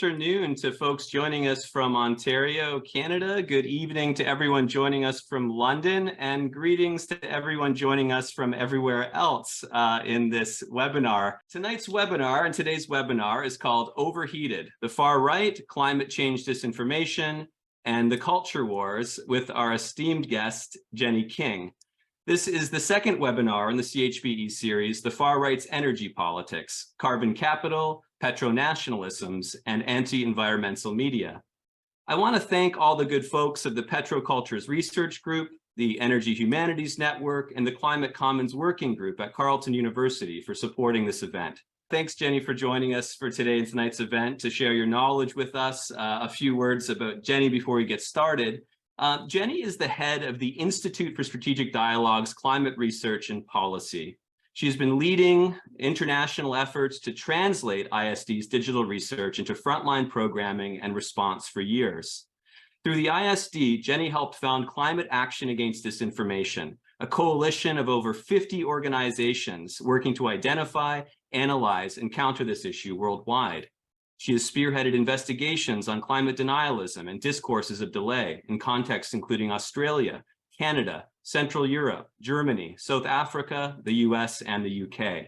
afternoon to folks joining us from Ontario, Canada. Good evening to everyone joining us from London, and greetings to everyone joining us from everywhere else in this webinar. Today's webinar is called Overheated, the Far Right, Climate Change Disinformation, and the Culture Wars, with our esteemed guest, Jennie King. This is the second webinar in the CHBE series, The Far Right's Energy Politics, Carbon Capital, Petronationalisms, and Anti-Environmental Media. I want to thank all the good folks of the Petrocultures Research Group, the Energy Humanities Network, and the Climate Commons Working Group at Carleton University for supporting this event. Thanks, Jennie, for joining us for tonight's event to share your knowledge with us. A few words about Jennie before we get started. Jennie is the head of the Institute for Strategic Dialogue's Climate Research and Policy. She's been leading international efforts to translate ISD's digital research into frontline programming and response for years. Through the ISD, Jennie helped found Climate Action Against Disinformation, a coalition of over 50 organizations working to identify, analyze, and counter this issue worldwide. She has spearheaded investigations on climate denialism and discourses of delay in contexts including Australia, Canada, Central Europe, Germany, South Africa, the US, and the UK.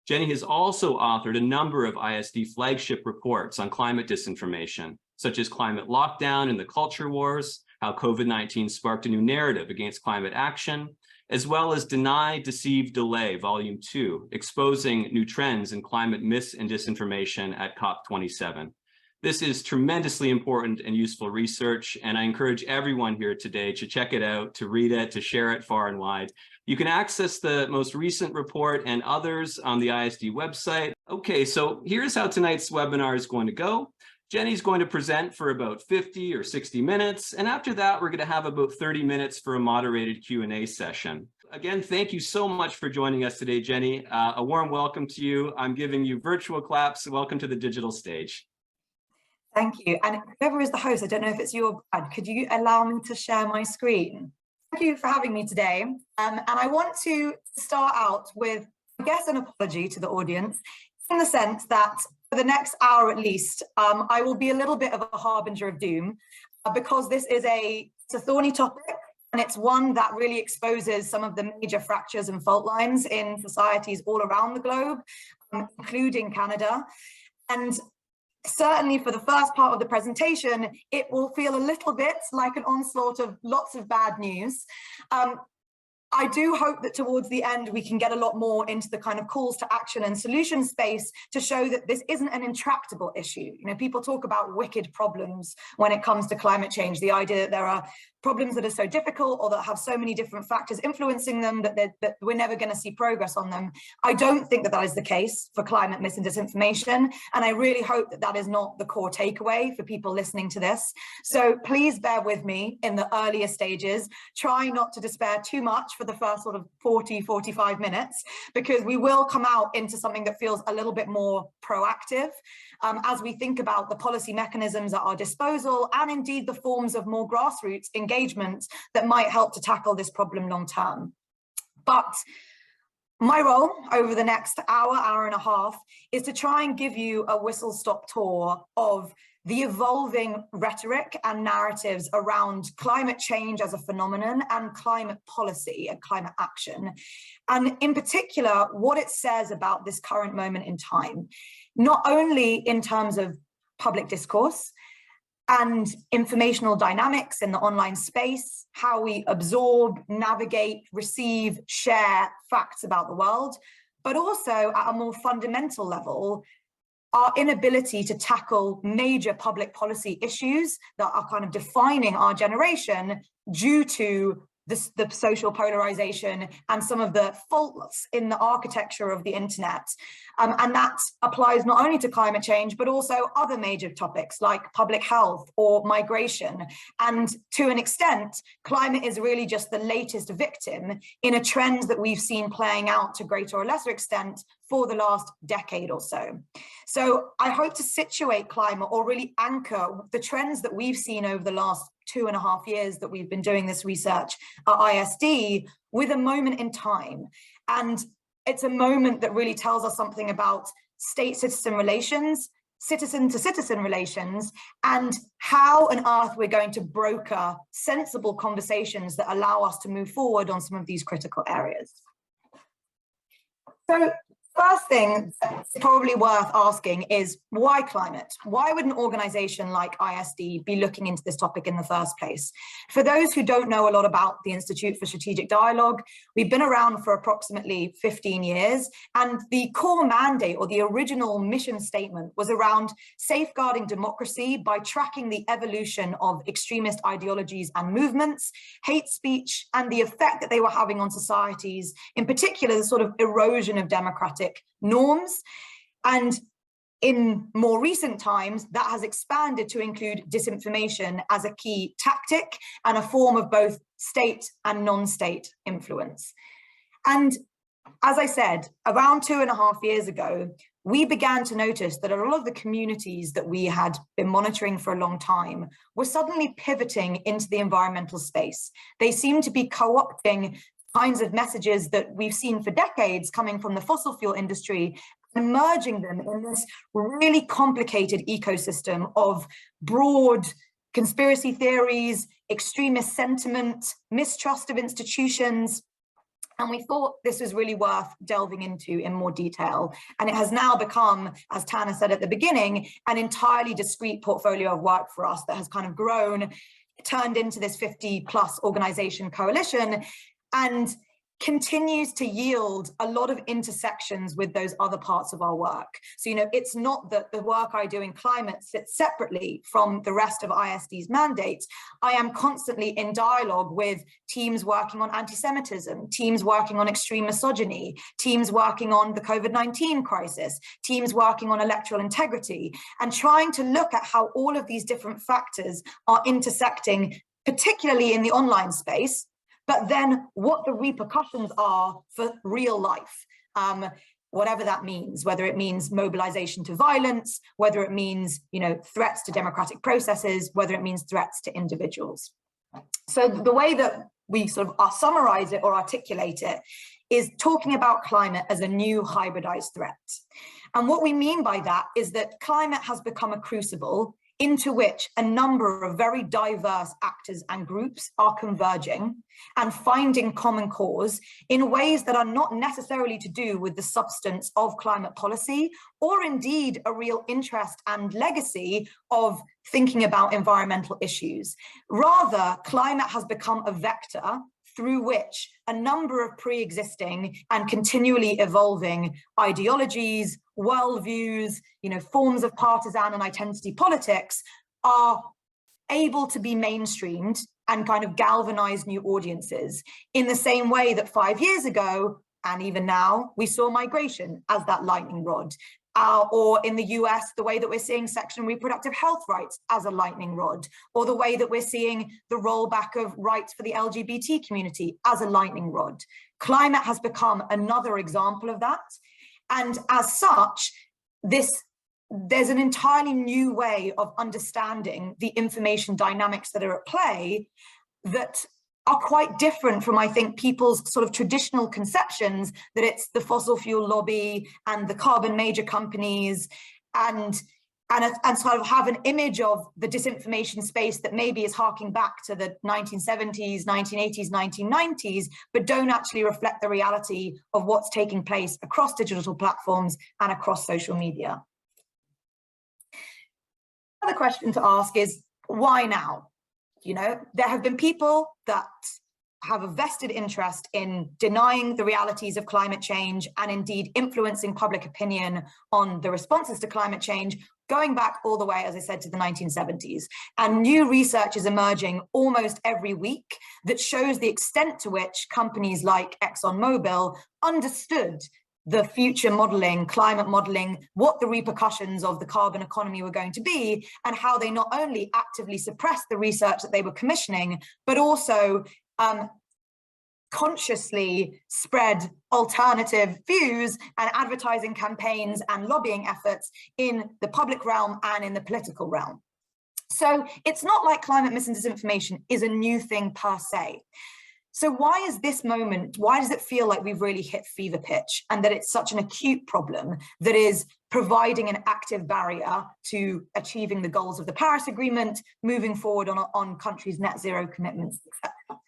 Jennie has also authored a number of ISD flagship reports on climate disinformation, such as Climate Lockdown and the Culture Wars, how COVID-19 sparked a new narrative against climate action, as well as Deny, Deceive, Delay, Volume 2, exposing new trends in climate mis and disinformation at COP27. This is tremendously important and useful research, and I encourage everyone here today to check it out, to read it, to share it far and wide. You can access the most recent report and others on the ISD website. Okay, so here's how tonight's webinar is going to go. Jennie's going to present for about 50 or 60 minutes, and after that, we're going to have about 30 minutes for a moderated Q&A session. Again, thank you so much for joining us today, Jennie. A warm welcome to you. I'm giving you virtual claps. Welcome to the digital stage. Thank you. And whoever is the host, I don't know if it's you or Brad, could you allow me to share my screen? Thank you for having me today. And I want to start out with, I guess, an apology to the audience, in the sense that for the next hour at least, I will be a little bit of a harbinger of doom, because this is it's a thorny topic, and it's one that really exposes some of the major fractures and fault lines in societies all around the globe, including Canada. And certainly for the first part of the presentation, it will feel a little bit like an onslaught of lots of bad news. I do hope that towards the end, we can get a lot more into the kind of calls to action and solution space to show that this isn't an intractable issue. You know, people talk about wicked problems when it comes to climate change, the idea that there are problems that are so difficult or that have so many different factors influencing them that we're never going to see progress on them. I don't think that is the case for climate mis and disinformation, and I really hope that is not the core takeaway for people listening to this. So please bear with me in the earlier stages. Try not to despair too much for the first sort of 40-45 minutes, because we will come out into something that feels a little bit more proactive as we think about the policy mechanisms at our disposal, and indeed the forms of more grassroots engagement that might help to tackle this problem long term. But my role over the next hour and a half is to try and give you a whistle-stop tour of the evolving rhetoric and narratives around climate change as a phenomenon and climate policy and climate action. And in particular, what it says about this current moment in time, not only in terms of public discourse and informational dynamics in the online space, how we absorb, navigate, receive, share facts about the world, but also at a more fundamental level, our inability to tackle major public policy issues that are kind of defining our generation due to the social polarization and some of the faults in the architecture of the internet. And that applies not only to climate change, but also other major topics like public health or migration. And to an extent, climate is really just the latest victim in a trend that we've seen playing out to greater or lesser extent for the last decade or so. So I hope to situate climate, or really anchor the trends that we've seen over the last 2.5 years that we've been doing this research at ISD, with a moment in time. And it's a moment that really tells us something about state-citizen relations, citizen-to-citizen relations, and how on earth we're going to broker sensible conversations that allow us to move forward on some of these critical areas. So, first thing that's probably worth asking is, why climate? Why would an organization like ISD be looking into this topic in the first place? For those who don't know a lot about the Institute for Strategic Dialogue, we've been around for approximately 15 years, and the core mandate, or the original mission statement, was around safeguarding democracy by tracking the evolution of extremist ideologies and movements, hate speech, and the effect that they were having on societies, in particular the sort of erosion of democratic norms. And in more recent times, that has expanded to include disinformation as a key tactic and a form of both state and non-state influence. And as I said, around 2.5 years ago, we began to notice that a lot of the communities that we had been monitoring for a long time were suddenly pivoting into the environmental space. They seemed to be co-opting kinds of messages that we've seen for decades coming from the fossil fuel industry, and merging them in this really complicated ecosystem of broad conspiracy theories, extremist sentiment, mistrust of institutions. And we thought this was really worth delving into in more detail. And it has now become, as Tanner said at the beginning, an entirely discrete portfolio of work for us that has kind of grown, turned into this 50+ organization coalition, and continues to yield a lot of intersections with those other parts of our work. So, it's not that the work I do in climate sits separately from the rest of ISD's mandates. I am constantly in dialogue with teams working on anti-Semitism, teams working on extreme misogyny, teams working on the COVID-19 crisis, teams working on electoral integrity, and trying to look at how all of these different factors are intersecting, particularly in the online space, but then what the repercussions are for real life, whatever that means, whether it means mobilization to violence, whether it means, threats to democratic processes, whether it means threats to individuals. So the way that we sort of summarize it or articulate it is talking about climate as a new hybridized threat. And what we mean by that is that climate has become a crucible into which a number of very diverse actors and groups are converging and finding common cause in ways that are not necessarily to do with the substance of climate policy, or indeed a real interest and legacy of thinking about environmental issues. Rather, climate has become a vector through which a number of pre-existing and continually evolving ideologies, worldviews, forms of partisan and identity politics are able to be mainstreamed and kind of galvanize new audiences, in the same way that 5 years ago, and even now, we saw migration as that lightning rod. Or in the US, the way that we're seeing sexual and reproductive health rights as a lightning rod, or the way that we're seeing the rollback of rights for the LGBT community as a lightning rod. Climate has become another example of that. And as such, there's an entirely new way of understanding the information dynamics that are at play that are quite different from, I think, people's sort of traditional conceptions that it's the fossil fuel lobby and the carbon major companies and sort of have an image of the disinformation space that maybe is harking back to the 1970s, 1980s, 1990s, but don't actually reflect the reality of what's taking place across digital platforms and across social media. Another question to ask is, why now? There have been people that have a vested interest in denying the realities of climate change and indeed influencing public opinion on the responses to climate change, going back all the way, as I said, to the 1970s. And new research is emerging almost every week that shows the extent to which companies like ExxonMobil understood the future modeling, climate modeling, what the repercussions of the carbon economy were going to be, and how they not only actively suppressed the research that they were commissioning, but also consciously spread alternative views and advertising campaigns and lobbying efforts in the public realm and in the political realm. So it's not like climate mis and disinformation is a new thing per se. So why is this moment, why does it feel like we've really hit fever pitch and that it's such an acute problem that is providing an active barrier to achieving the goals of the Paris Agreement, moving forward on countries' net zero commitments, etc.?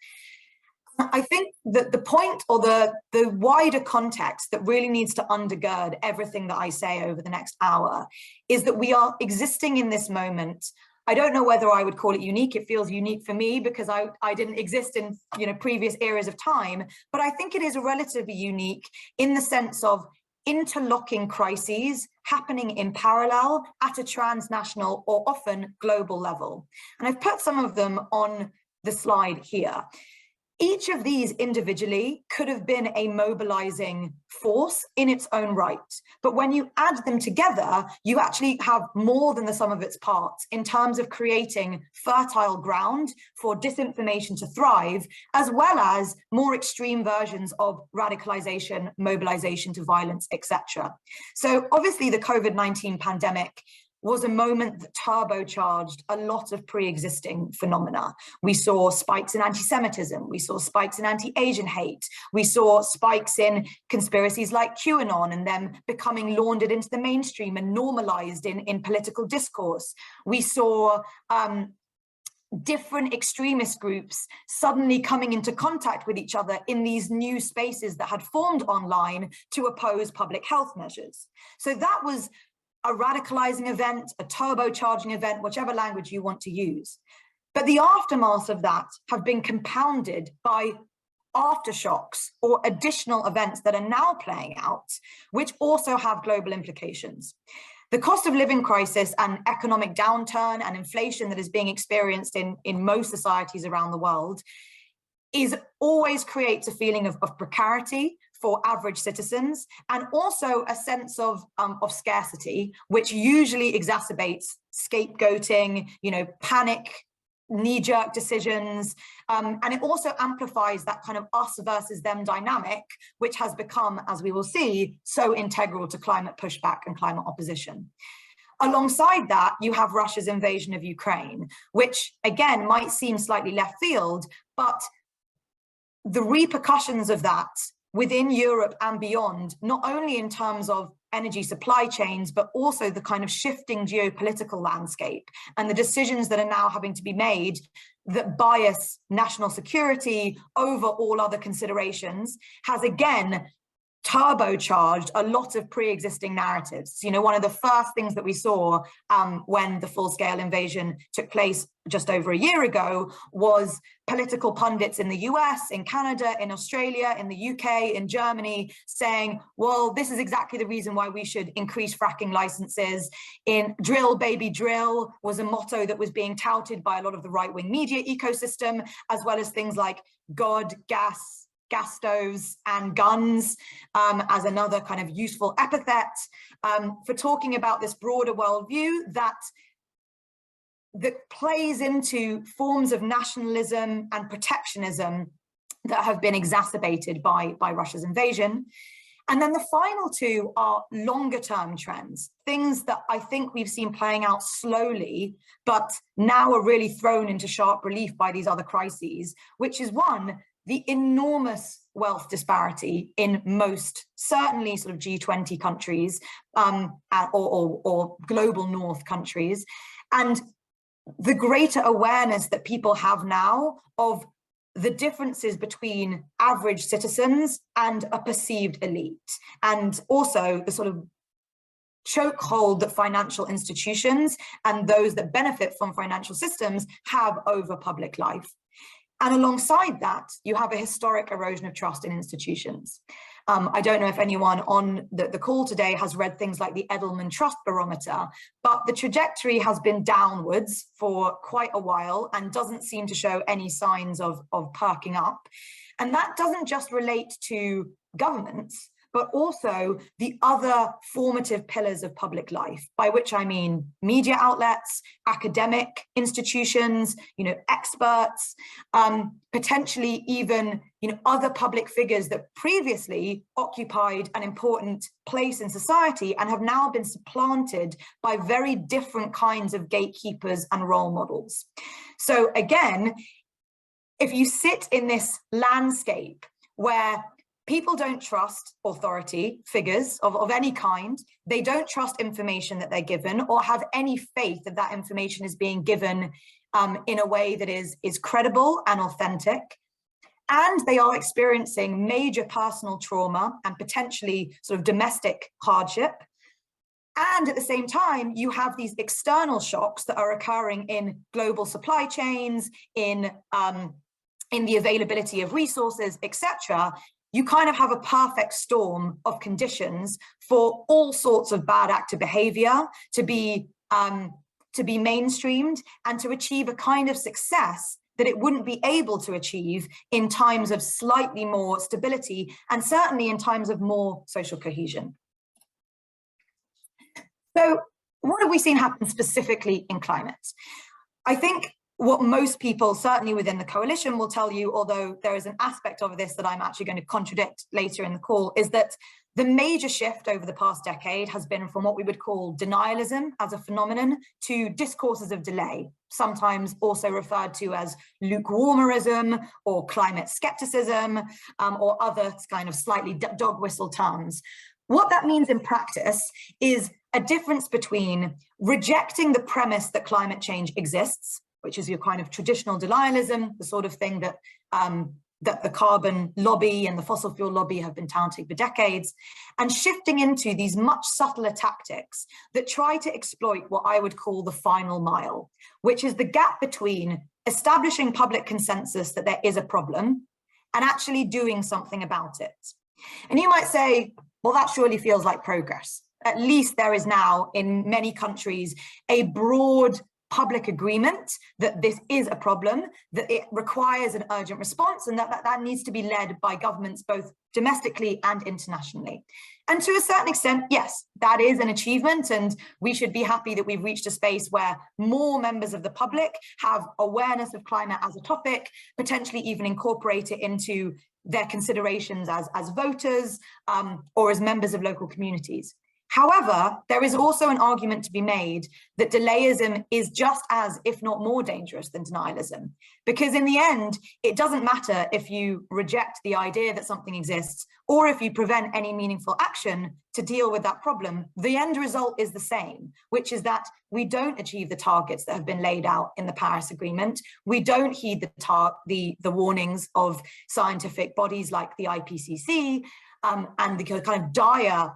I think that the point, or the wider context that really needs to undergird everything that I say over the next hour, is that we are existing in this moment. I don't know whether I would call it unique. It feels unique for me because I didn't exist in previous eras of time, but I think it is relatively unique in the sense of interlocking crises happening in parallel at a transnational or often global level. And I've put some of them on the slide here. Each of these individually could have been a mobilizing force in its own right. But when you add them together, you actually have more than the sum of its parts in terms of creating fertile ground for disinformation to thrive, as well as more extreme versions of radicalization, mobilization to violence, etc. So obviously the COVID-19 pandemic was a moment that turbocharged a lot of pre-existing phenomena. We saw spikes in anti-Semitism, we saw spikes in anti-Asian hate, we saw spikes in conspiracies like QAnon and them becoming laundered into the mainstream and normalized in political discourse. We saw different extremist groups suddenly coming into contact with each other in these new spaces that had formed online to oppose public health measures. So that was a radicalizing event, a turbocharging event, whichever language you want to use. But the aftermath of that have been compounded by aftershocks or additional events that are now playing out, which also have global implications. The cost of living crisis and economic downturn and inflation that is being experienced in most societies around the world always creates a feeling of precarity for average citizens, and also a sense of scarcity, which usually exacerbates scapegoating, panic, knee-jerk decisions, and it also amplifies that kind of us versus them dynamic, which has become, as we will see, so integral to climate pushback and climate opposition. Alongside that, you have Russia's invasion of Ukraine, which again might seem slightly left field, but the repercussions of that within Europe and beyond, not only in terms of energy supply chains, but also the kind of shifting geopolitical landscape and the decisions that are now having to be made that bias national security over all other considerations, has again turbocharged a lot of pre-existing narratives. One of the first things that we saw when the full-scale invasion took place just over a year ago was political pundits in the US, in Canada, in Australia, in the UK, in Germany, saying, well, this is exactly the reason why we should increase fracking licenses. In drill, baby, drill was a motto that was being touted by a lot of the right-wing media ecosystem, as well as things like God, gas stoves and guns as another kind of useful epithet for talking about this broader worldview that plays into forms of nationalism and protectionism that have been exacerbated by Russia's invasion. And then the final two are longer term trends, things that I think we've seen playing out slowly, but now are really thrown into sharp relief by these other crises, which is one, the enormous wealth disparity in most, certainly sort of G20 countries or global north countries, and the greater awareness that people have now of the differences between average citizens and a perceived elite, and also the sort of chokehold that financial institutions and those that benefit from financial systems have over public life. And alongside that, you have a historic erosion of trust in institutions. I don't know if anyone on the call today has read things like the Edelman Trust Barometer, but the trajectory has been downwards for quite a while and doesn't seem to show any signs of perking up. And that doesn't just relate to governments, but also the other formative pillars of public life, by which I mean media outlets, academic institutions, experts, potentially even, other public figures that previously occupied an important place in society and have now been supplanted by very different kinds of gatekeepers and role models. So again, if you sit in this landscape where people don't trust authority figures of any kind, they don't trust information that they're given or have any faith that that information is being given in a way that is credible and authentic, and they are experiencing major personal trauma and potentially sort of domestic hardship. And at the same time, you have these external shocks that are occurring in global supply chains, in the availability of resources, etc. You kind of have a perfect storm of conditions for all sorts of bad actor behavior to be mainstreamed and to achieve a kind of success that it wouldn't be able to achieve in times of slightly more stability, and certainly in times of more social cohesion. So what have we seen happen specifically in climate? I think what most people, certainly within the coalition, will tell you, although there is an aspect of this that I'm actually going to contradict later in the call, is that the major shift over the past decade has been from what we would call denialism as a phenomenon to discourses of delay, sometimes also referred to as lukewarmerism or climate skepticism, or other kind of slightly dog whistle terms. What that means in practice is a difference between rejecting the premise that climate change exists, which is your kind of traditional denialism, the sort of thing that that the carbon lobby and the fossil fuel lobby have been touting for decades, and shifting into these much subtler tactics that try to exploit what I would call the final mile, which is the gap between establishing public consensus that there is a problem and actually doing something about it. And you might say, well, that surely feels like progress. At least there is now, in many countries, a broad public agreement that this is a problem, that it requires an urgent response, and that needs to be led by governments both domestically and internationally. And to a certain extent, yes, that is an achievement, and we should be happy that we've reached a space where more members of the public have awareness of climate as a topic, potentially even incorporate it into their considerations as voters or as members of local communities. However, there is also an argument to be made that delayism is just as, if not more dangerous than denialism. Because in the end, it doesn't matter if you reject the idea that something exists or if you prevent any meaningful action to deal with that problem. The end result is the same, which is that we don't achieve the targets that have been laid out in the Paris Agreement. We don't heed the warnings of scientific bodies like the IPCC and the kind of dire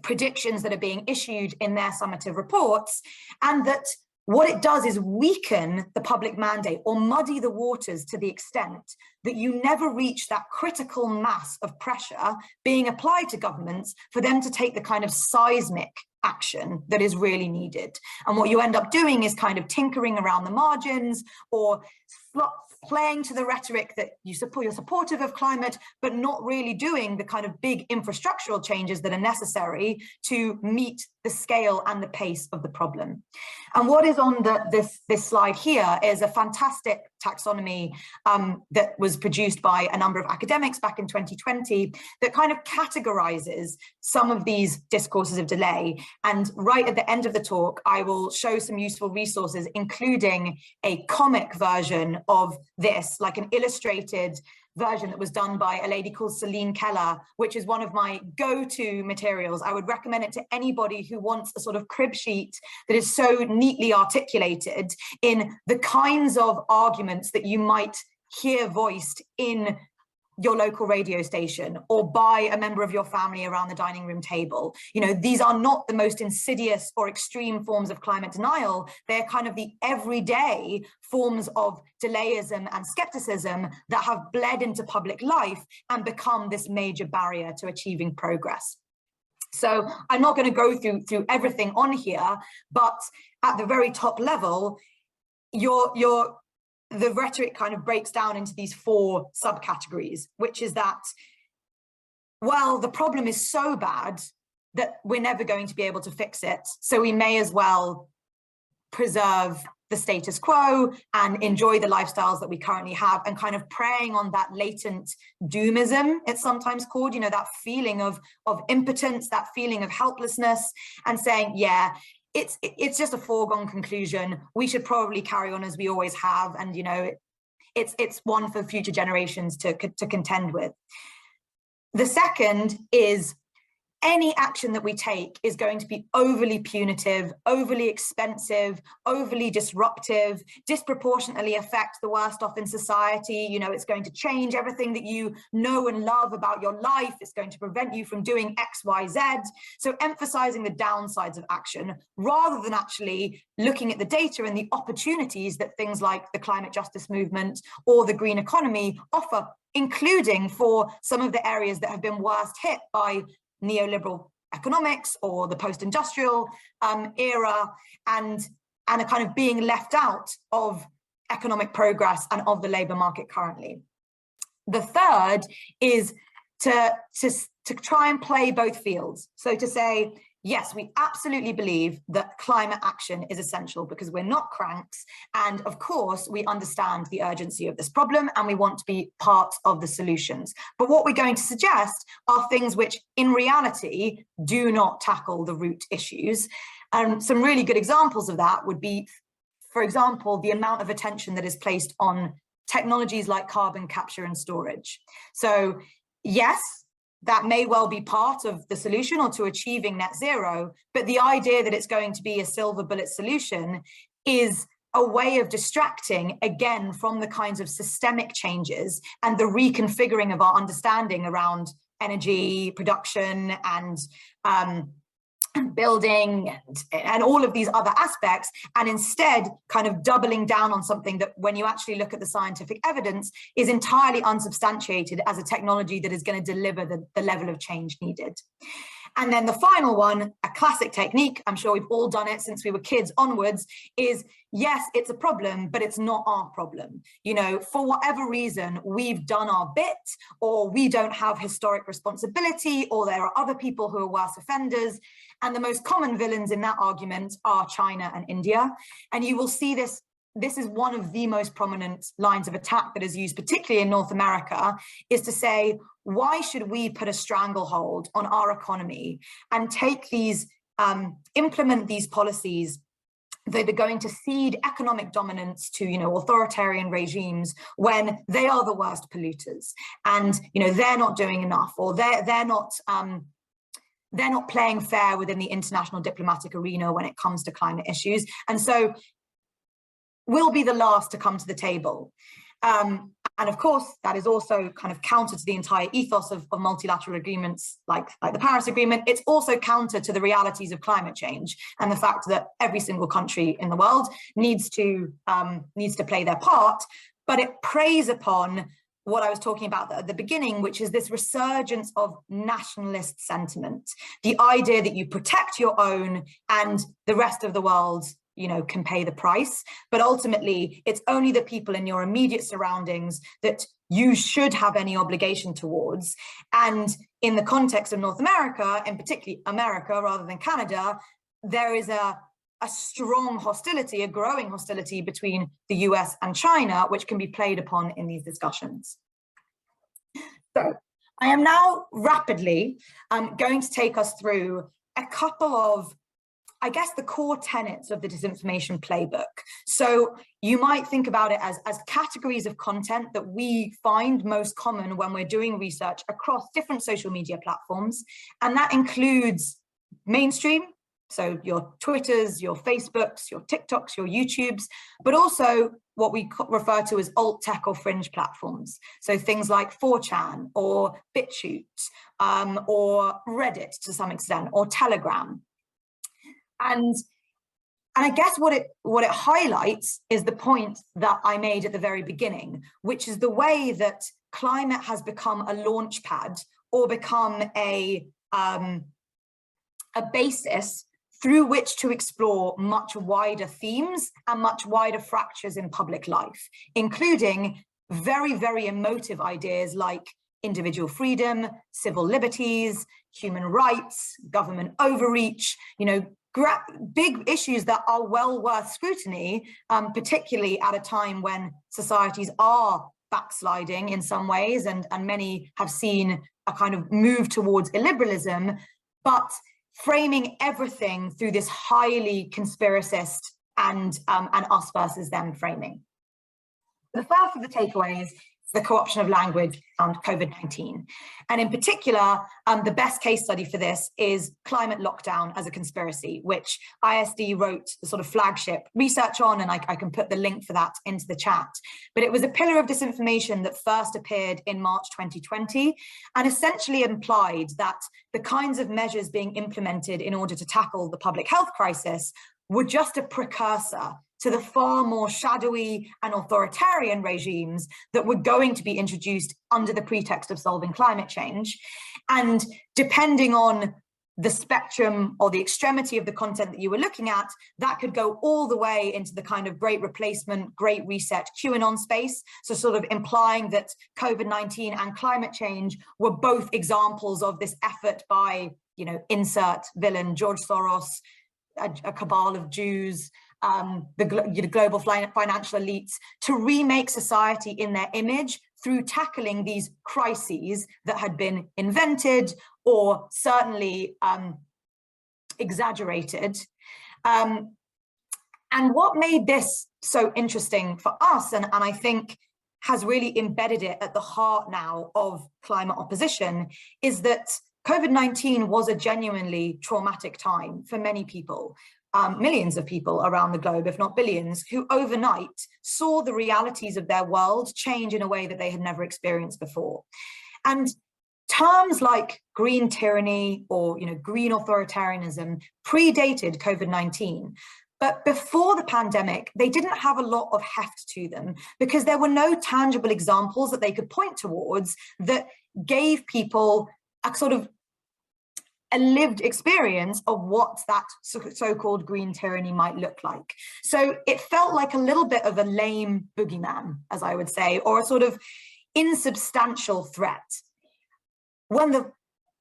predictions that are being issued in their summative reports, and that what it does is weaken the public mandate or muddy the waters to the extent that you never reach that critical mass of pressure being applied to governments for them to take the kind of seismic action that is really needed. And what you end up doing is kind of tinkering around the margins or playing to the rhetoric that you're supportive of climate, but not really doing the kind of big infrastructural changes that are necessary to meet the scale and the pace of the problem. And what is on this slide here is a fantastic taxonomy that was produced by a number of academics back in 2020 that kind of categorizes some of these discourses of delay. And right at the end of the talk, I will show some useful resources, including a comic version of this, like an illustrated version that was done by a lady called Celine Keller, which is one of my go-to materials. I would recommend it to anybody who wants a sort of crib sheet that is so neatly articulated in the kinds of arguments that you might hear voiced in your local radio station or by a member of your family around the dining room table. You know, these are not the most insidious or extreme forms of climate denial. They're kind of the everyday forms of delayism and skepticism that have bled into public life and become this major barrier to achieving progress. So I'm not going to go through everything on here, but at the very top level, the rhetoric kind of breaks down into these four subcategories, which is that, well, the problem is so bad that we're never going to be able to fix it, so we may as well preserve the status quo and enjoy the lifestyles that we currently have, and kind of preying on that latent doomism, it's sometimes called, you know, that feeling of impotence, that feeling of helplessness, and saying, yeah, it's just a foregone conclusion. We should probably carry on as we always have. And, you know, it's one for future generations to contend with. The second is any action that we take is going to be overly punitive, overly expensive, overly disruptive, disproportionately affect the worst off in society. You know, it's going to change everything that you know and love about your life. It's going to prevent you from doing X, Y, Z. So emphasizing the downsides of action rather than actually looking at the data and the opportunities that things like the climate justice movement or the green economy offer, including for some of the areas that have been worst hit by neoliberal economics or the post-industrial era, and a kind of being left out of economic progress and of the labor market currently. The third is to try and play both fields. So to say, yes, we absolutely believe that climate action is essential because we're not cranks. And of course, we understand the urgency of this problem and we want to be part of the solutions. But what we're going to suggest are things which in reality do not tackle the root issues. And some really good examples of that would be, for example, the amount of attention that is placed on technologies like carbon capture and storage. So yes, that may well be part of the solution or to achieving net zero, but the idea that it's going to be a silver bullet solution is a way of distracting, again, from the kinds of systemic changes and the reconfiguring of our understanding around energy production and building and all of these other aspects, and instead kind of doubling down on something that when you actually look at the scientific evidence is entirely unsubstantiated as a technology that is going to deliver the level of change needed. And then the final one, a classic technique, I'm sure we've all done it since we were kids onwards, is yes, it's a problem, but it's not our problem. You know, for whatever reason, we've done our bit, or we don't have historic responsibility, or there are other people who are worse offenders. And the most common villains in that argument are China and India. And you will see this. This is one of the most prominent lines of attack that is used, particularly in North America, is to say, why should we put a stranglehold on our economy and take these, implement these policies that are going to cede economic dominance to, you know, authoritarian regimes when they are the worst polluters, and, you know, they're not doing enough, or they're not playing fair within the international diplomatic arena when it comes to climate issues, and so we'll be the last to come to the table. And of course, that is also kind of counter to the entire ethos of multilateral agreements like the Paris Agreement. It's also counter to the realities of climate change and the fact that every single country in the world needs to play their part, but it preys upon what I was talking about at the beginning, which is this resurgence of nationalist sentiment, the idea that you protect your own and the rest of the world, you know, can pay the price. But ultimately, it's only the people in your immediate surroundings that you should have any obligation towards. And in the context of North America, and particularly America rather than Canada, there is a strong hostility, a growing hostility between the US and China, which can be played upon in these discussions. So I am now rapidly going to take us through a couple of, I guess, the core tenets of the disinformation playbook. So you might think about it as categories of content that we find most common when we're doing research across different social media platforms. And that includes mainstream, so your Twitters, your Facebooks, your TikToks, your YouTubes, but also what we refer to as alt tech or fringe platforms. So things like 4chan or BitChute or Reddit to some extent, or Telegram. And I guess what it highlights is the point that I made at the very beginning, which is the way that climate has become a launch pad or become a basis through which to explore much wider themes and much wider fractures in public life, including very, very emotive ideas like individual freedom, civil liberties, human rights, government overreach, you know, big issues that are well worth scrutiny, particularly at a time when societies are backsliding in some ways, and many have seen a kind of move towards illiberalism, but framing everything through this highly conspiracist and us versus them framing. The first of the takeaways is the co-option of language around COVID-19. And in particular, the best case study for this is climate lockdown as a conspiracy, which ISD wrote the sort of flagship research on, and I can put the link for that into the chat. But it was a pillar of disinformation that first appeared in March 2020 and essentially implied that the kinds of measures being implemented in order to tackle the public health crisis were just a precursor to the far more shadowy and authoritarian regimes that were going to be introduced under the pretext of solving climate change. And depending on the spectrum or the extremity of the content that you were looking at, that could go all the way into the kind of great replacement, great reset QAnon space. So sort of implying that COVID-19 and climate change were both examples of this effort by, insert villain, George Soros, a cabal of Jews, the global financial elites, to remake society in their image through tackling these crises that had been invented or certainly exaggerated. And what made this so interesting for us, and I think has really embedded it at the heart now of climate opposition, is that COVID-19 was a genuinely traumatic time for many people. Millions of people around the globe, if not billions, who overnight saw the realities of their world change in a way that they had never experienced before. And terms like green tyranny or green authoritarianism predated COVID-19. But before the pandemic, they didn't have a lot of heft to them because there were no tangible examples that they could point towards that gave people a sort of a lived experience of what that so-called green tyranny might look like. So it felt like a little bit of a lame boogeyman, as I would say, or a sort of insubstantial threat. When the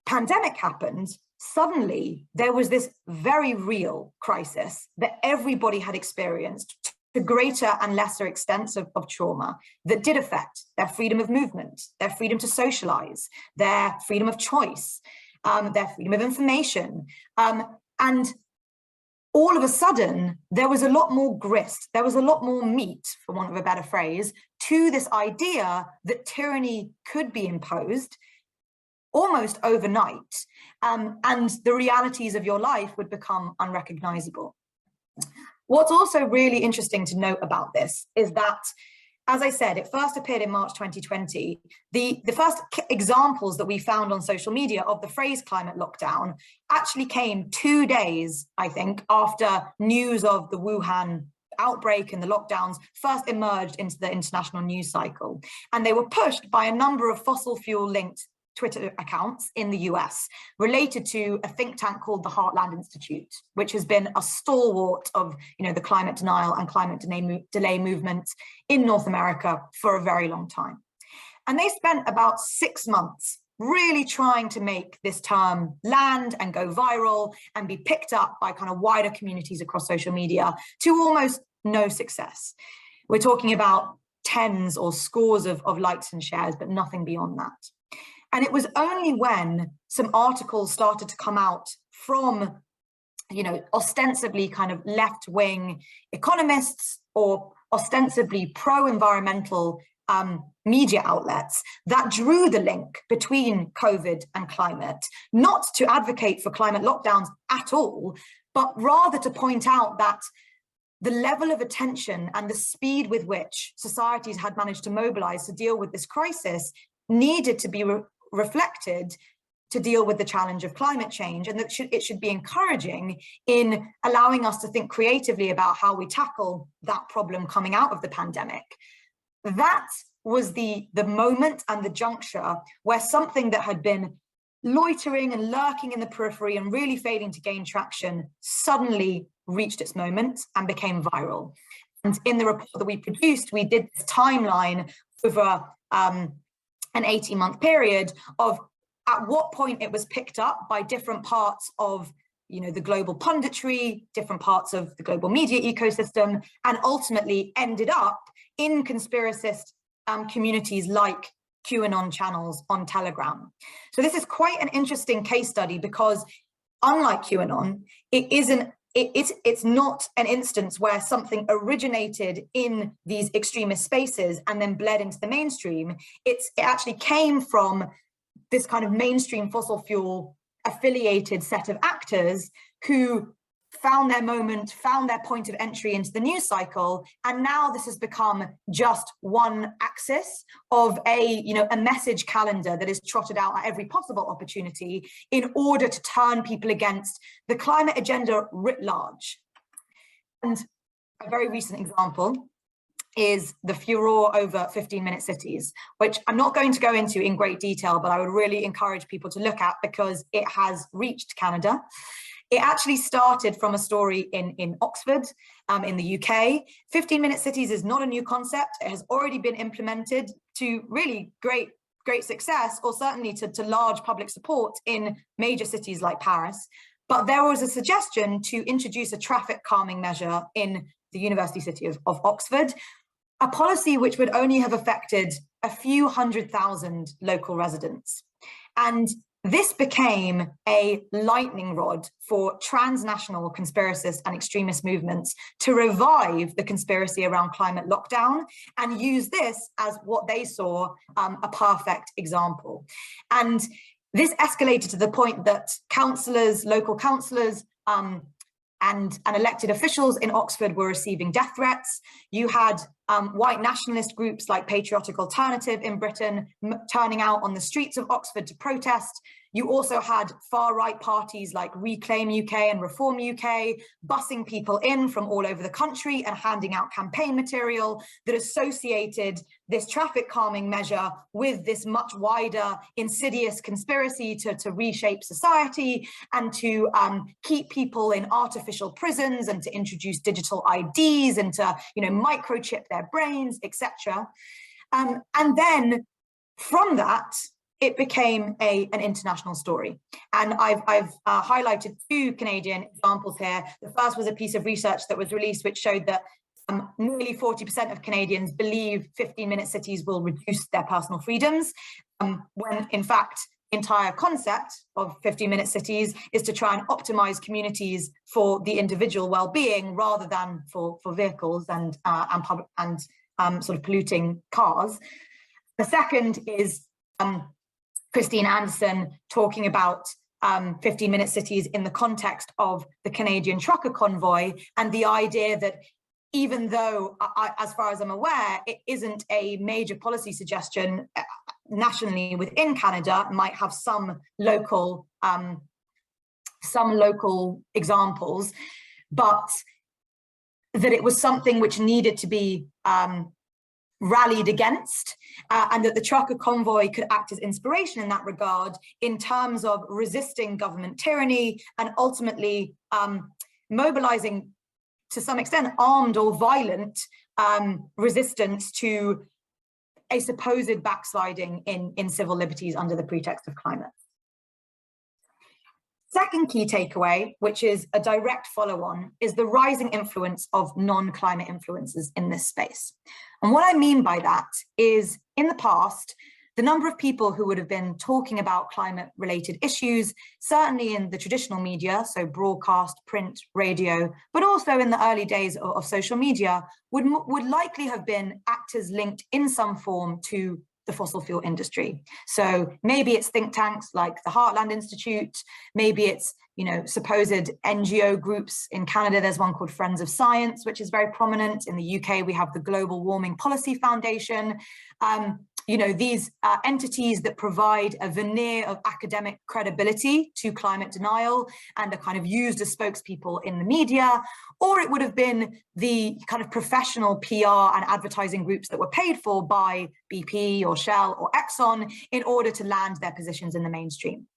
pandemic happened, suddenly there was this very real crisis that everybody had experienced to greater and lesser extents of trauma that did affect their freedom of movement, their freedom to socialize, their freedom of choice, their freedom of information. And all of a sudden, there was a lot more grist, there was a lot more meat, for want of a better phrase, to this idea that tyranny could be imposed almost overnight, and the realities of your life would become unrecognizable. What's also really interesting to note about this is that, as I said, it first appeared in March 2020. The first examples that we found on social media of the phrase climate lockdown actually came 2 days, I think, after news of the Wuhan outbreak and the lockdowns first emerged into the international news cycle. And they were pushed by a number of fossil fuel linked Twitter accounts in the US related to a think tank called the Heartland Institute, which has been a stalwart of the climate denial and climate delay movement in North America for a very long time. And they spent about 6 months really trying to make this term land and go viral and be picked up by kind of wider communities across social media, to almost no success. We're talking about tens or scores of likes and shares, but nothing beyond that. And it was only when some articles started to come out from, ostensibly kind of left-wing economists or ostensibly pro-environmental media outlets that drew the link between COVID and climate, not to advocate for climate lockdowns at all, but rather to point out that the level of attention and the speed with which societies had managed to mobilize to deal with this crisis needed to be reflected to deal with the challenge of climate change, and that it should be encouraging in allowing us to think creatively about how we tackle that problem coming out of the pandemic. That was the moment and the juncture where something that had been loitering and lurking in the periphery and really failing to gain traction suddenly reached its moment and became viral. And in the report that we produced, we did this timeline over an 18-month period of at what point it was picked up by different parts of the global punditry, different parts of the global media ecosystem, and ultimately ended up in conspiracist communities like QAnon channels on Telegram. So this is quite an interesting case study because, unlike QAnon, it isn't it's not an instance where something originated in these extremist spaces and then bled into the mainstream. It actually came from this kind of mainstream fossil fuel affiliated set of actors who found their moment, found their point of entry into the news cycle, and now this has become just one axis of a message calendar that is trotted out at every possible opportunity in order to turn people against the climate agenda writ large. And a very recent example is the furor over 15-minute cities, which I'm not going to go into in great detail, but I would really encourage people to look at because it has reached Canada. It actually started from a story in Oxford, in the UK. 15-minute cities is not a new concept. It has already been implemented to really great success, or certainly to large public support in major cities like Paris. But there was a suggestion to introduce a traffic calming measure in the University City of Oxford, a policy which would only have affected a few 100,000 local residents. And this became a lightning rod for transnational conspiracist and extremist movements to revive the conspiracy around climate lockdown and use this as what they saw a perfect example. And this escalated to the point that councillors, local councillors, and elected officials in Oxford were receiving death threats. You had white nationalist groups like Patriotic Alternative in Britain turning out on the streets of Oxford to protest. You also had far-right parties like Reclaim UK and Reform UK bussing people in from all over the country and handing out campaign material that associated this traffic calming measure with this much wider insidious conspiracy to reshape society and to keep people in artificial prisons and to introduce digital IDs and to microchip their brains, etc. And then from that, it became an international story. And I've highlighted two Canadian examples here. The first was a piece of research that was released which showed that nearly 40% of Canadians believe 15-minute cities will reduce their personal freedoms, when in fact, the entire concept of 15-minute cities is to try and optimize communities for the individual well-being rather than for vehicles and sort of polluting cars. The second is Christine Anderson talking about 15-minute cities in the context of the Canadian trucker convoy and the idea that even though, as far as I'm aware, it isn't a major policy suggestion nationally within Canada, it might have some local examples, but that it was something which needed to be rallied against, and that the trucker convoy could act as inspiration in that regard in terms of resisting government tyranny and ultimately mobilizing, to some extent, armed or violent resistance to a supposed backsliding in civil liberties under the pretext of climate. Second key takeaway, which is a direct follow-on, is the rising influence of non-climate influences in this space. And what I mean by that is, in the past, the number of people who would have been talking about climate-related issues, certainly in the traditional media, so broadcast, print, radio, but also in the early days of social media, would likely have been actors linked in some form to the fossil fuel industry. So maybe it's think tanks like the Heartland Institute, maybe it's supposed NGO groups. In Canada, there's one called Friends of Science, which is very prominent. In the UK, we have the Global Warming Policy Foundation. These entities that provide a veneer of academic credibility to climate denial and are kind of used as spokespeople in the media, or it would have been the kind of professional PR and advertising groups that were paid for by BP or Shell or Exxon in order to land their positions in the mainstream.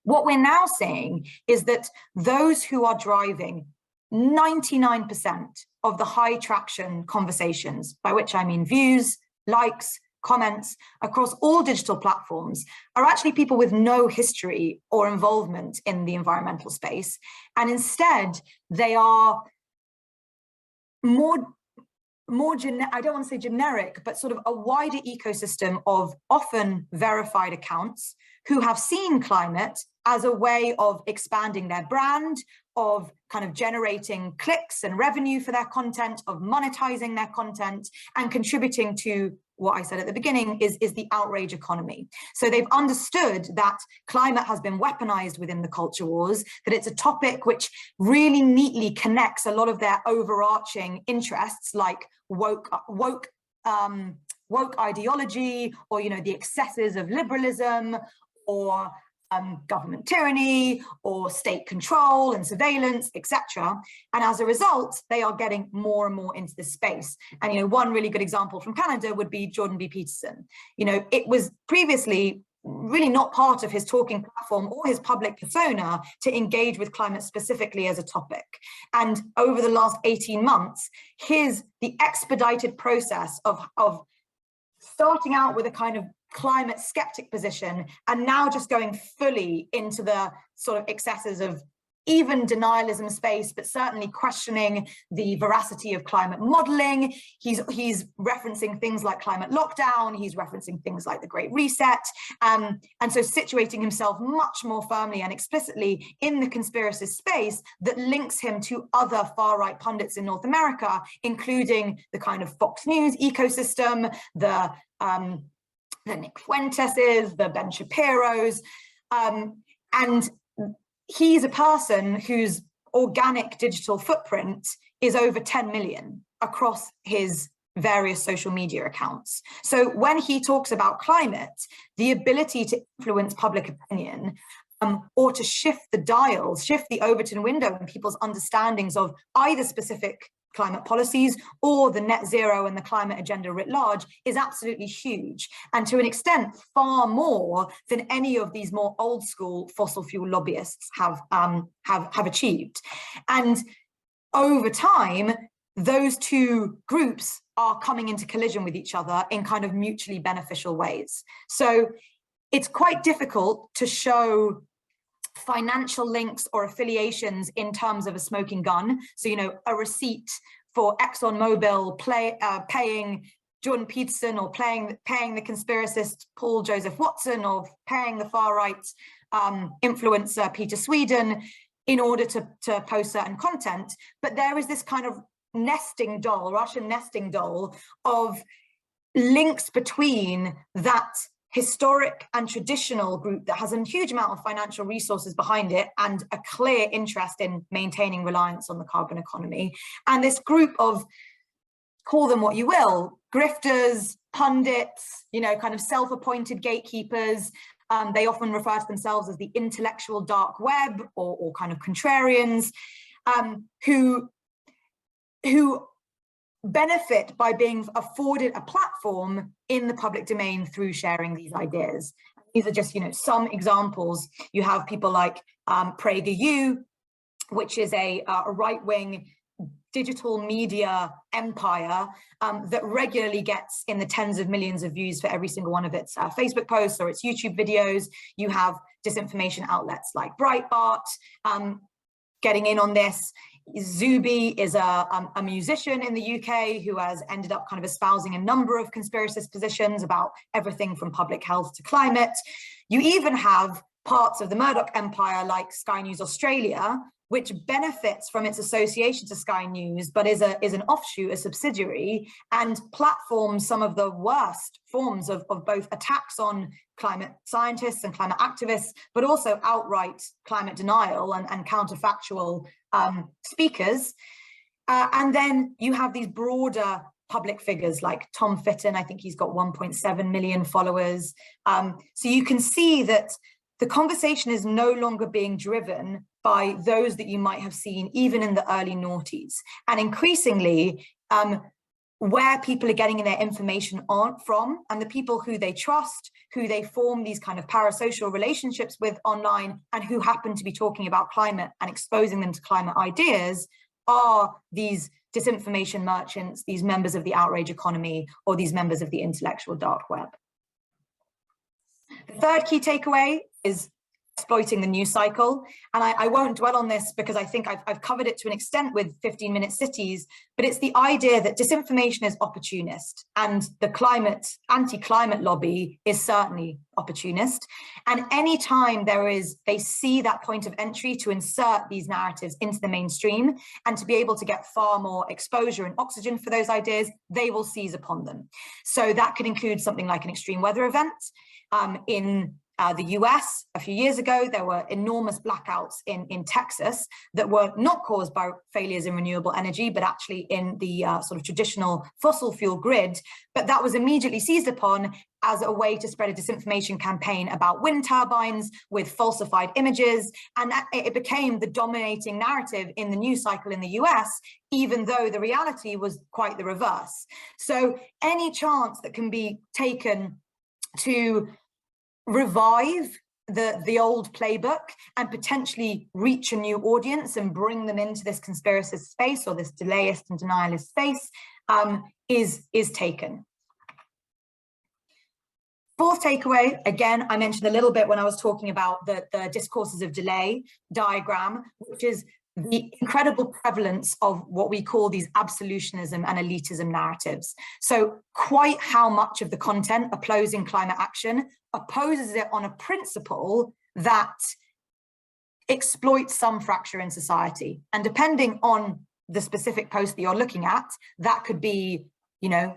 What we're now seeing is that those who are driving 99% of the high traction conversations, by which I mean views, likes, comments across all digital platforms, are actually people with no history or involvement in the environmental space. And instead, they are more I don't want to say generic, but sort of a wider ecosystem of often verified accounts who have seen climate as a way of expanding their brand, of kind of generating clicks and revenue for their content, of monetizing their content, and contributing to what I said at the beginning is the outrage economy. So they've understood that climate has been weaponized within the culture wars, that it's a topic which really neatly connects a lot of their overarching interests, like woke ideology, or, you know, the excesses of liberalism, or government tyranny, or state control and surveillance, etc. And as a result, they are getting more and more into this space. And, you know, one really good example from Canada would be Jordan B. Peterson. You know, it was previously really not part of his talking platform or his public persona to engage with climate specifically as a topic. And over the last 18 months, the expedited process of starting out with a kind of climate skeptic position and now just going fully into the sort of excesses of even denialism space, but certainly questioning the veracity of climate modeling. He's referencing things like climate lockdown, he's referencing things like the Great Reset, and so situating himself much more firmly and explicitly in the conspiracist space that links him to other far-right pundits in North America, including the kind of Fox News ecosystem, the Nick Fuenteses, the Ben Shapiros, and he's a person whose organic digital footprint is over 10 million across his various social media accounts. So when he talks about climate, the ability to influence public opinion, or to shift the dials, shift the Overton window in people's understandings of either specific climate policies or the net zero and the climate agenda writ large, is absolutely huge, and to an extent far more than any of these more old school fossil fuel lobbyists have achieved. And over time, those two groups are coming into collision with each other in kind of mutually beneficial ways. So it's quite difficult to show financial links or affiliations in terms of a smoking gun. So, you know, a receipt for ExxonMobil paying Jordan Peterson, or paying the conspiracist Paul Joseph Watson, or paying the far-right influencer Peter Sweden in order to post certain content. But there is this kind of nesting doll, Russian nesting doll, of links between that historic and traditional group that has a huge amount of financial resources behind it and a clear interest in maintaining reliance on the carbon economy, and this group of, call them what you will, grifters, pundits, you know, kind of self-appointed gatekeepers. They often refer to themselves as the intellectual dark web, or kind of contrarians, who benefit by being afforded a platform in the public domain through sharing these ideas. These are just, you know, some examples. You have people like PragerU, which is a right-wing digital media empire that regularly gets in the tens of millions of views for every single one of its Facebook posts or its YouTube videos. You have disinformation outlets like Breitbart getting in on this. Zuby is a musician in the UK who has ended up kind of espousing a number of conspiracist positions about everything from public health to climate. You even have parts of the Murdoch empire like Sky News Australia, which benefits from its association to Sky News, but is an offshoot, a subsidiary, and platforms some of the worst forms of both attacks on climate scientists and climate activists, but also outright climate denial and counterfactual speakers. And then you have these broader public figures like Tom Fitton. I think he's got 1.7 million followers. So you can see that the conversation is no longer being driven by those that you might have seen even in the early noughties. And increasingly, where people are getting their information from, and the people who they trust, who they form these kind of parasocial relationships with online, and who happen to be talking about climate and exposing them to climate ideas, are these disinformation merchants, these members of the outrage economy, or these members of the intellectual dark web. The third key takeaway is exploiting the news cycle. And I won't dwell on this because I think I've covered it to an extent with 15-minute cities, but it's the idea that disinformation is opportunist and the anti-climate lobby is certainly opportunist. And anytime they see that point of entry to insert these narratives into the mainstream and to be able to get far more exposure and oxygen for those ideas, they will seize upon them. So that could include something like an extreme weather event. In the US, a few years ago, there were enormous blackouts in Texas that were not caused by failures in renewable energy, but actually in the sort of traditional fossil fuel grid. But that was immediately seized upon as a way to spread a disinformation campaign about wind turbines with falsified images. And it became the dominating narrative in the news cycle in the US, even though the reality was quite the reverse. So any chance that can be taken to revive the old playbook and potentially reach a new audience and bring them into this conspiracist space or this delayist and denialist space is taken. Fourth takeaway, again, I mentioned a little bit when I was talking about the discourses of delay diagram, which is the incredible prevalence of what we call these absolutionism and elitism narratives. So quite how much of the content opposing climate action opposes it on a principle that exploits some fracture in society. And depending on the specific post that you're looking at, that could be, you know,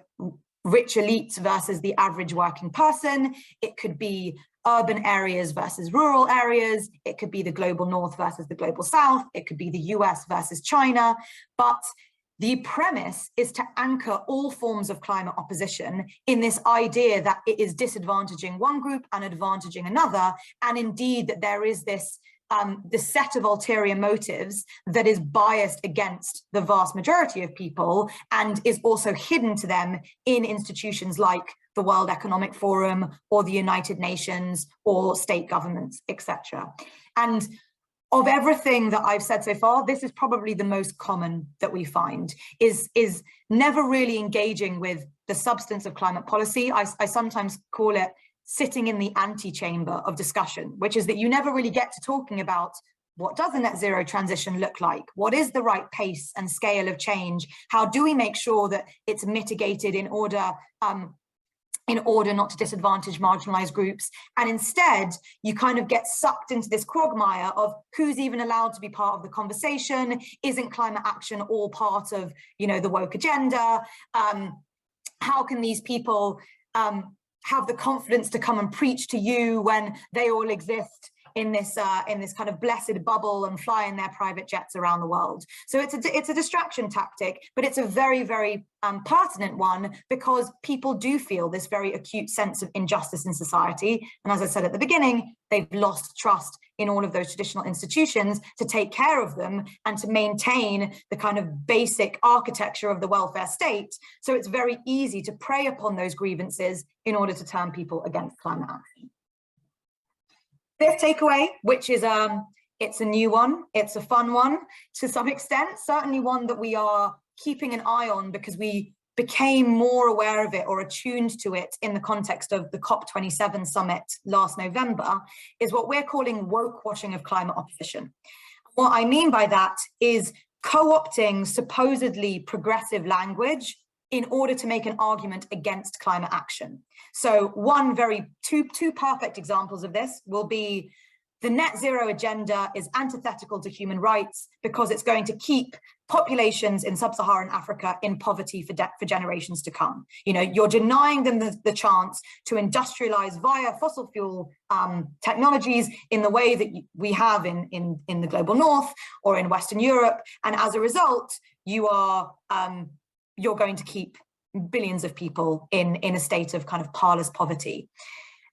rich elites versus the average working person. It could be urban areas versus rural areas. It could be the global north versus the global south. It could be the US versus China. But the premise is to anchor all forms of climate opposition in this idea that it is disadvantaging one group and advantaging another. And indeed that there is this set of ulterior motives that is biased against the vast majority of people and is also hidden to them in institutions like the World Economic Forum or the United Nations or state governments, etc. And of everything that I've said so far, this is probably the most common that we find, is never really engaging with the substance of climate policy. I sometimes call it sitting in the antechamber of discussion, which is that you never really get to talking about what does a net zero transition look like? What is the right pace and scale of change? How do we make sure that it's mitigated in order not to disadvantage marginalized groups? And instead, you kind of get sucked into this quagmire of who's even allowed to be part of the conversation. Isn't climate action all part of, you know, the woke agenda? How can these people have the confidence to come and preach to you when they all exist in this kind of blessed bubble and fly in their private jets around the world? So it's a distraction tactic, but it's a very, very pertinent one, because people do feel this very acute sense of injustice in society. And as I said at the beginning, they've lost trust in all of those traditional institutions to take care of them and to maintain the kind of basic architecture of the welfare state. So it's very easy to prey upon those grievances in order to turn people against climate action. Fifth takeaway, which is it's a new one, it's a fun one to some extent, certainly one that we are keeping an eye on because we became more aware of it or attuned to it in the context of the COP27 summit last November, is what we're calling woke washing of climate opposition. What I mean by that is co-opting supposedly progressive language in order to make an argument against climate action. So two perfect examples of this will be the net zero agenda is antithetical to human rights because it's going to keep populations in sub-Saharan Africa in poverty for generations to come. You know, you're denying them the chance to industrialize via fossil fuel technologies in the way that we have in the global north or in Western Europe. And as a result, you're going to keep billions of people in a state of kind of parlous poverty.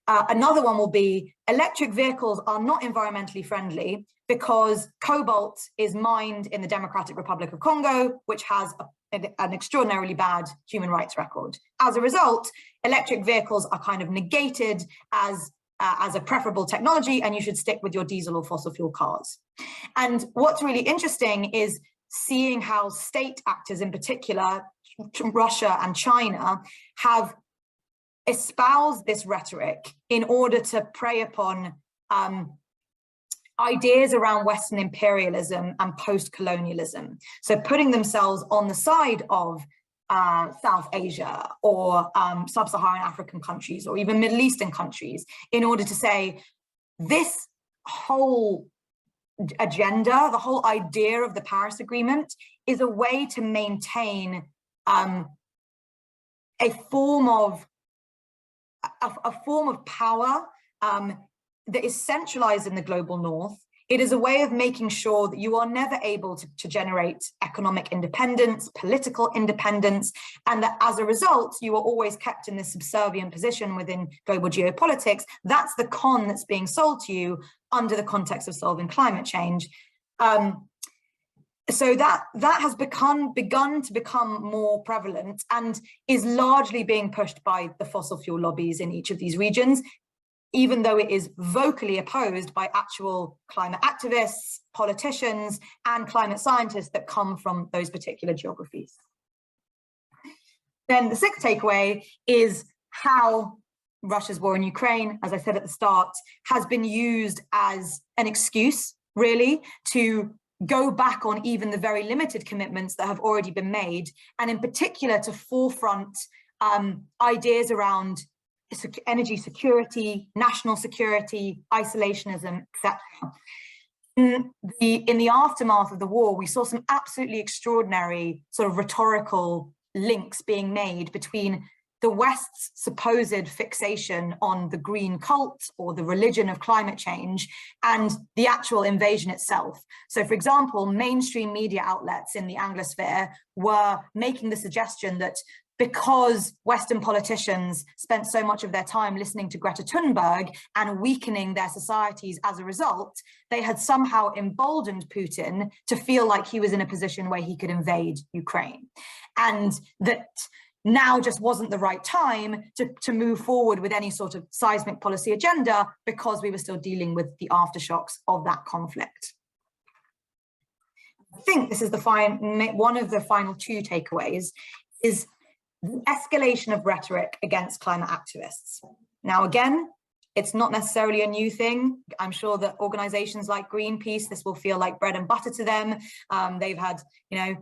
Another one will be electric vehicles are not environmentally friendly because cobalt is mined in the Democratic Republic of Congo, which has an extraordinarily bad human rights record. As a result, electric vehicles are kind of negated as a preferable technology, and you should stick with your diesel or fossil fuel cars. And what's really interesting is seeing how state actors, in particular, Russia and China, have espoused this rhetoric in order to prey upon ideas around Western imperialism and post-colonialism. So putting themselves on the side of South Asia or sub-Saharan African countries or even Middle Eastern countries in order to say this whole agenda, the whole idea of the Paris Agreement is a way to maintain a form of power that is centralized in the global north. It is a way of making sure that you are never able to generate economic independence, political independence, and that as a result, you are always kept in this subservient position within global geopolitics. That's the con that's being sold to you under the context of solving climate change. So that has begun to become more prevalent and is largely being pushed by the fossil fuel lobbies in each of these regions, even though it is vocally opposed by actual climate activists, politicians, and climate scientists that come from those particular geographies. Then the sixth takeaway is how Russia's war in Ukraine, as I said at the start, has been used as an excuse, really, to go back on even the very limited commitments that have already been made, and in particular to forefront ideas around energy security, national security, isolationism, etc. In the aftermath of the war, we saw some absolutely extraordinary sort of rhetorical links being made between the West's supposed fixation on the green cult or the religion of climate change and the actual invasion itself. So, for example, mainstream media outlets in the Anglosphere were making the suggestion that because Western politicians spent so much of their time listening to Greta Thunberg and weakening their societies as a result, they had somehow emboldened Putin to feel like he was in a position where he could invade Ukraine. And that now just wasn't the right time to move forward with any sort of seismic policy agenda because we were still dealing with the aftershocks of that conflict. I think this is one of the final two takeaways is the escalation of rhetoric against climate activists. Now, again, it's not necessarily a new thing. I'm sure that organizations like Greenpeace, this will feel like bread and butter to them. They've had,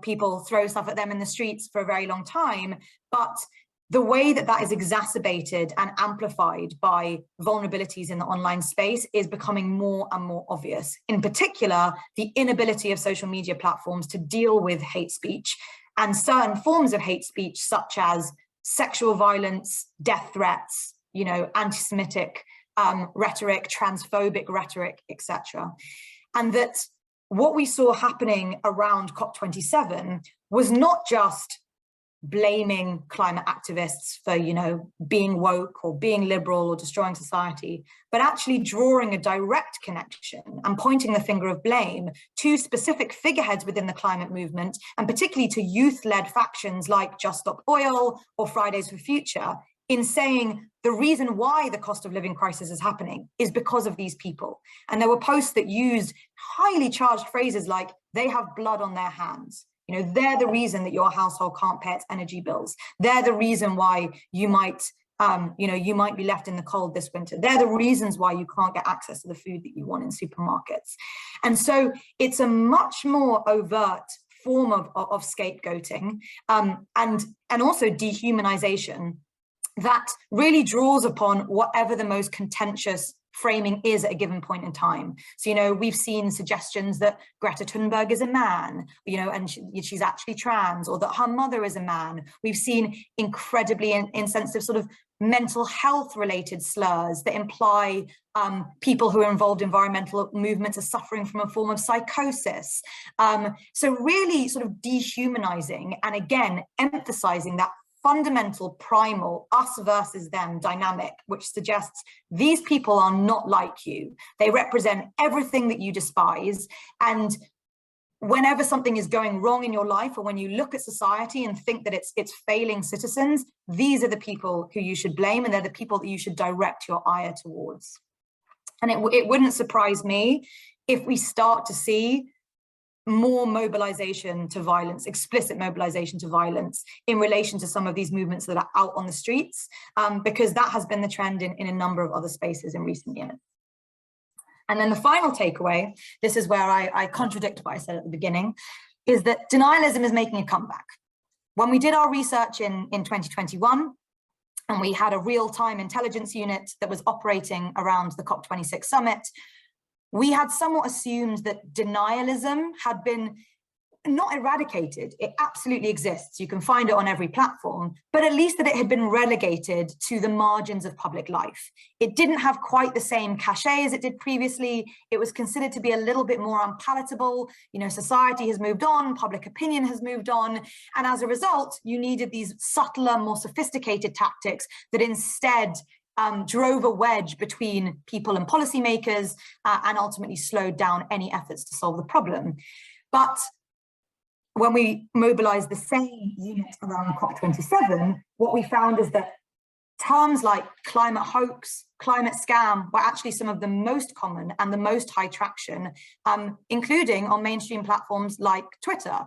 people throw stuff at them in the streets for a very long time. But the way that that is exacerbated and amplified by vulnerabilities in the online space is becoming more and more obvious. In particular, the inability of social media platforms to deal with hate speech and certain forms of hate speech, such as sexual violence, death threats, anti-Semitic rhetoric, transphobic rhetoric, etc. And that what we saw happening around COP27 was not just blaming climate activists for, being woke or being liberal or destroying society, but actually drawing a direct connection and pointing the finger of blame to specific figureheads within the climate movement, and particularly to youth-led factions like Just Stop Oil or Fridays for Future, in saying the reason why the cost of living crisis is happening is because of these people. And there were posts that used highly charged phrases like, they have blood on their hands. They're the reason that your household can't pay its energy bills. They're the reason why you might be left in the cold this winter. They're the reasons why you can't get access to the food that you want in supermarkets. And so it's a much more overt form of scapegoating and also dehumanization that really draws upon whatever the most contentious framing is at a given point in time. So, we've seen suggestions that Greta Thunberg is a man, and she's actually trans, or that her mother is a man. We've seen incredibly insensitive sort of mental health related slurs that imply people who are involved in environmental movements are suffering from a form of psychosis. So really sort of dehumanizing and again, emphasizing that fundamental primal us versus them dynamic, which suggests these people are not like you. They represent everything that you despise. And whenever something is going wrong in your life, or when you look at society and think that it's failing citizens, these are the people who you should blame, and they're the people that you should direct your ire towards. And it wouldn't surprise me if we start to see more mobilization to violence, explicit mobilization to violence in relation to some of these movements that are out on the streets, because that has been the trend in a number of other spaces in recent years. And then the final takeaway, this is where I contradict what I said at the beginning, is that denialism is making a comeback. When we did our research in 2021, and we had a real-time intelligence unit that was operating around the COP26 summit, we had somewhat assumed that denialism had been not eradicated. It absolutely exists. You can find it on every platform, but at least that it had been relegated to the margins of public life. It didn't have quite the same cachet as it did previously. It was considered to be a little bit more unpalatable. You know, society has moved on, public opinion has moved on. And as a result, you needed these subtler, more sophisticated tactics that instead drove a wedge between people and policymakers and ultimately slowed down any efforts to solve the problem. But when we mobilized the same unit around COP27, what we found is that terms like climate hoax, climate scam were actually some of the most common and the most high traction, including on mainstream platforms like Twitter.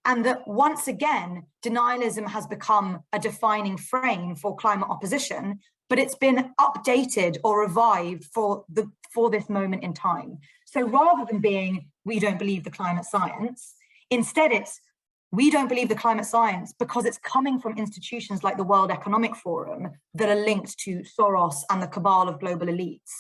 And that once again, denialism has become a defining frame for climate opposition, but it's been updated or revived for this moment in time. So rather than being, we don't believe the climate science, instead it's, we don't believe the climate science because it's coming from institutions like the World Economic Forum that are linked to Soros and the cabal of global elites.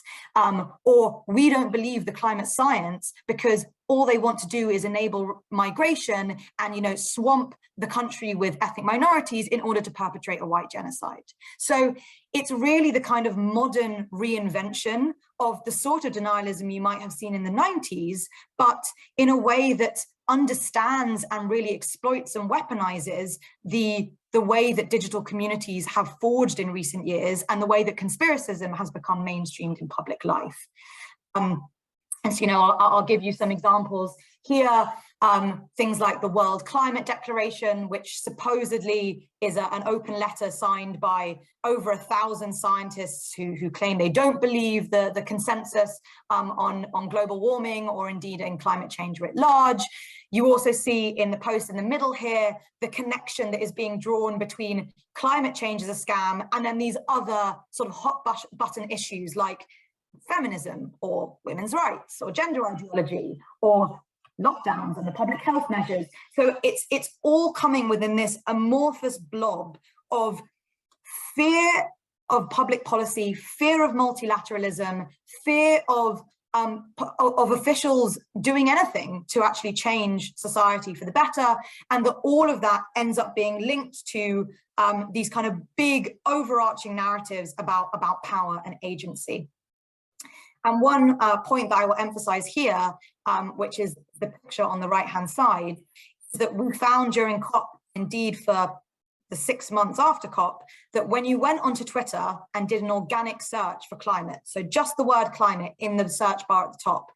Or we don't believe the climate science because all they want to do is enable migration and, you know, swamp the country with ethnic minorities in order to perpetrate a white genocide. So it's really the kind of modern reinvention of the sort of denialism you might have seen in the 90s, but in a way that understands and really exploits and weaponizes the way that digital communities have forged in recent years and the way that conspiracism has become mainstreamed in public life. And so, you know, I'll give you some examples here. Things like the World Climate Declaration, which supposedly is an open letter signed by over 1,000 scientists who claim they don't believe the consensus on global warming or indeed in climate change writ large. You also see in the post in the middle here, the connection that is being drawn between climate change as a scam and then these other sort of hot button issues like feminism or women's rights or gender ideology or lockdowns and the public health measures. So it's all coming within this amorphous blob of fear of public policy, fear of multilateralism, fear of officials doing anything to actually change society for the better, and that all of that ends up being linked to these kind of big overarching narratives about power and agency. And one point that I will emphasize here, which is the picture on the right-hand side, is that we found during COP, indeed for the 6 months after COP, that when you went onto Twitter and did an organic search for climate, so just the word climate in the search bar at the top,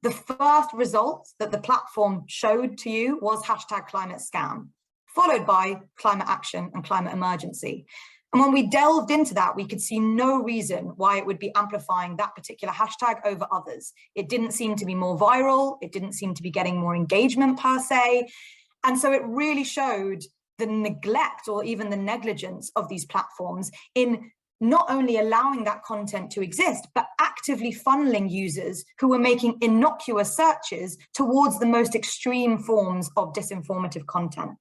the first result that the platform showed to you was #ClimateScam, followed by climate action and climate emergency. And when we delved into that, we could see no reason why it would be amplifying that particular hashtag over others. It didn't seem to be more viral. It didn't seem to be getting more engagement per se. And so it really showed the neglect or even the negligence of these platforms in not only allowing that content to exist, but actively funneling users who were making innocuous searches towards the most extreme forms of disinformative content.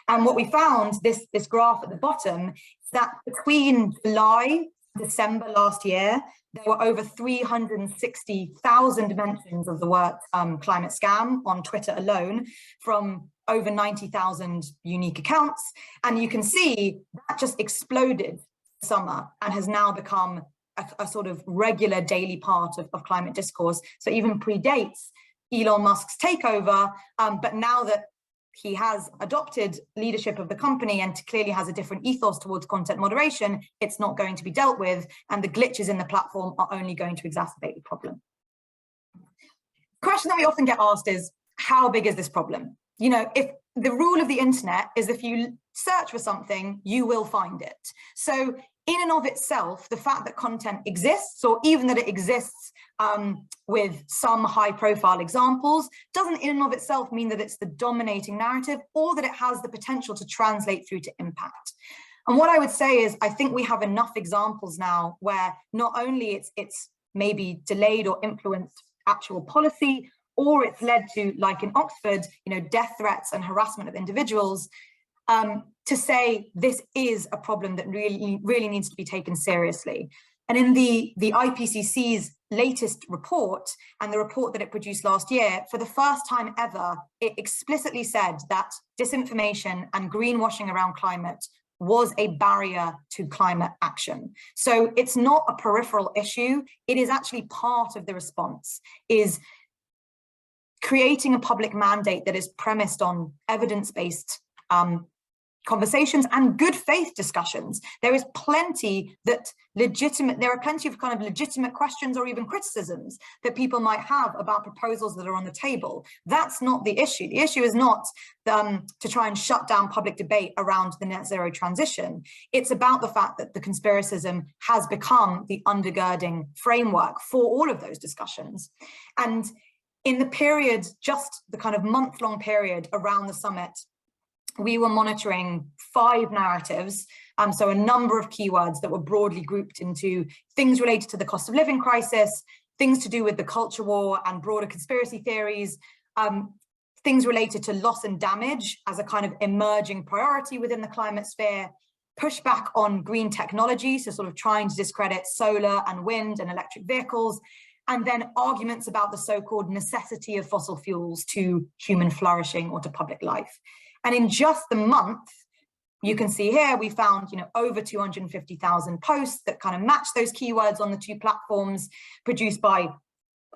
And what we found, this graph at the bottom, is that between July and December last year, there were over 360,000 mentions of the word climate scam on Twitter alone from over 90,000 unique accounts. And you can see that just exploded this summer and has now become a sort of regular daily part of climate discourse. So even predates Elon Musk's takeover, but now that he has adopted leadership of the company and clearly has a different ethos towards content moderation, it's not going to be dealt with, and the glitches in the platform are only going to exacerbate the problem. The question that we often get asked is, how big is this problem? You know, if the rule of the internet is if you search for something, you will find it. So in and of itself, the fact that content exists, or even that it exists with some high profile examples, doesn't in and of itself mean that it's the dominating narrative or that it has the potential to translate through to impact. And what I would say is, I think we have enough examples now where not only it's maybe delayed or influenced actual policy, or it's led to, like in Oxford, death threats and harassment of individuals, to say this is a problem that really needs to be taken seriously. And in the IPCC's latest report, and the report that it produced last year, for the first time ever, it explicitly said that disinformation and greenwashing around climate was a barrier to climate action. So it's not a peripheral issue, it is actually part of the response, is creating a public mandate that is premised on evidence-based conversations and good faith discussions. There is plenty there are plenty of kind of legitimate questions or even criticisms that people might have about proposals that are on the table. That's not the issue. The issue is not to try and shut down public debate around the net zero transition. It's about the fact that the conspiracism has become the undergirding framework for all of those discussions. And in the period, just the kind of month-long period around the summit, we were monitoring 5 narratives, so a number of keywords that were broadly grouped into things related to the cost of living crisis, things to do with the culture war and broader conspiracy theories, things related to loss and damage as a kind of emerging priority within the climate sphere, pushback on green technology, so sort of trying to discredit solar and wind and electric vehicles, and then arguments about the so-called necessity of fossil fuels to human flourishing or to public life. And in just the month, you can see here, we found over 250,000 posts that kind of match those keywords on the 2 platforms, produced by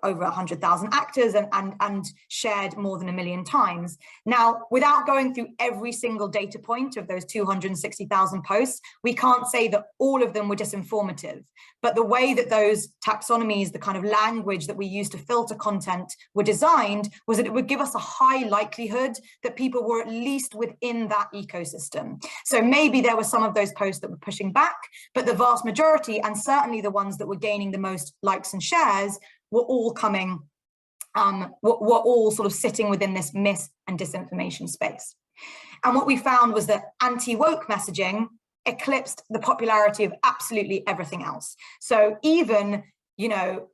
over 100,000 actors and shared more than 1 million times. Now, without going through every single data point of those 260,000 posts, we can't say that all of them were disinformative, but the way that those taxonomies, the kind of language that we use to filter content were designed, was that it would give us a high likelihood that people were at least within that ecosystem. So maybe there were some of those posts that were pushing back, but the vast majority, and certainly the ones that were gaining the most likes and shares, were all coming, were all sort of sitting within this mis and disinformation space. And what we found was that anti-woke messaging eclipsed the popularity of absolutely everything else. So even, the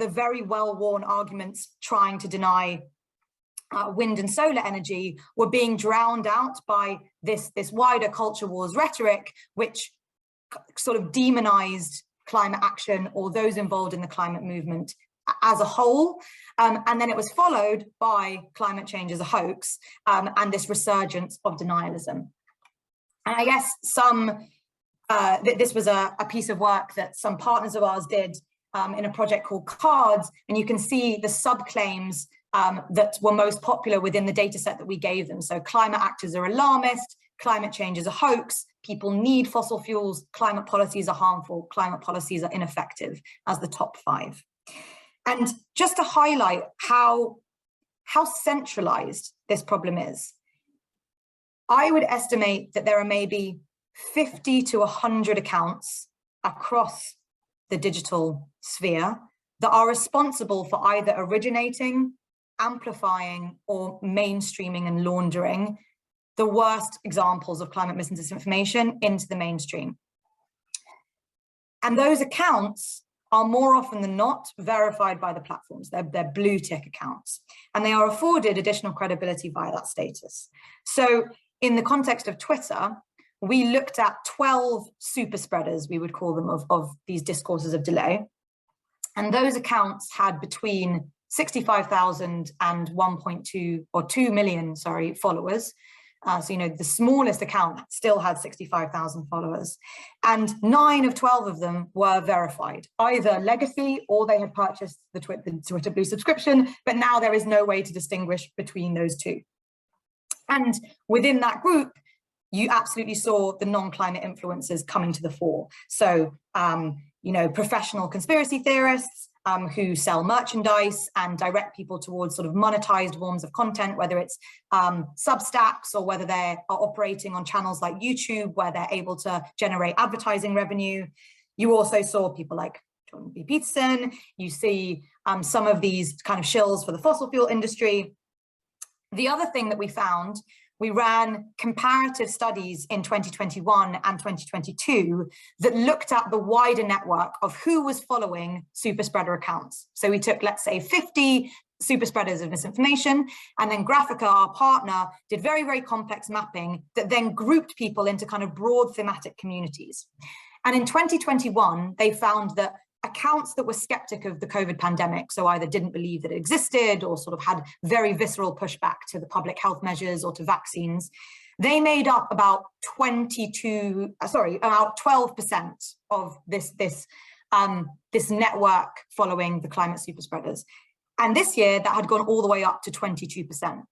very well-worn arguments trying to deny wind and solar energy were being drowned out by this wider culture wars rhetoric, which sort of demonized climate action or those involved in the climate movement as a whole. And then it was followed by climate change as a hoax and this resurgence of denialism. And I guess this was a piece of work that some partners of ours did in a project called Cards, and you can see the subclaims that were most popular within the data set that we gave them. So climate actors are alarmist, climate change is a hoax, people need fossil fuels, climate policies are harmful, climate policies are ineffective, as the top 5. And just to highlight how centralized this problem is, I would estimate that there are maybe 50 to 100 accounts across the digital sphere that are responsible for either originating, amplifying, or mainstreaming and laundering the worst examples of climate mis and disinformation into the mainstream. And those accounts are more often than not verified by the platforms. They're blue tick accounts, and they are afforded additional credibility via that status. So in the context of Twitter, we looked at 12 super spreaders, we would call them, of these discourses of delay. And those accounts had between 65,000 and 1.2 or 2 million, followers. So, the smallest account still had 65,000 followers, and 9 of 12 of them were verified, either legacy or they had purchased the Twitter Blue subscription, but now there is no way to distinguish between those two. And within that group, you absolutely saw the non-climate influencers coming to the fore. So, professional conspiracy theorists, who sell merchandise and direct people towards sort of monetized forms of content, whether it's Substacks or whether they are operating on channels like YouTube, where they're able to generate advertising revenue. You also saw people like Jordan B. Peterson. You see some of these kind of shills for the fossil fuel industry. The other thing that we found we ran comparative studies in 2021 and 2022 that looked at the wider network of who was following super spreader accounts. So we took, let's say, 50 super spreaders of misinformation, and then Graphica, our partner, did very, very complex mapping that then grouped people into kind of broad thematic communities. And in 2021, they found that accounts that were skeptic of the COVID pandemic, so either didn't believe that it existed or sort of had very visceral pushback to the public health measures or to vaccines, they made up about 12% of this network following the climate super spreaders. And this year, that had gone all the way up to 22%.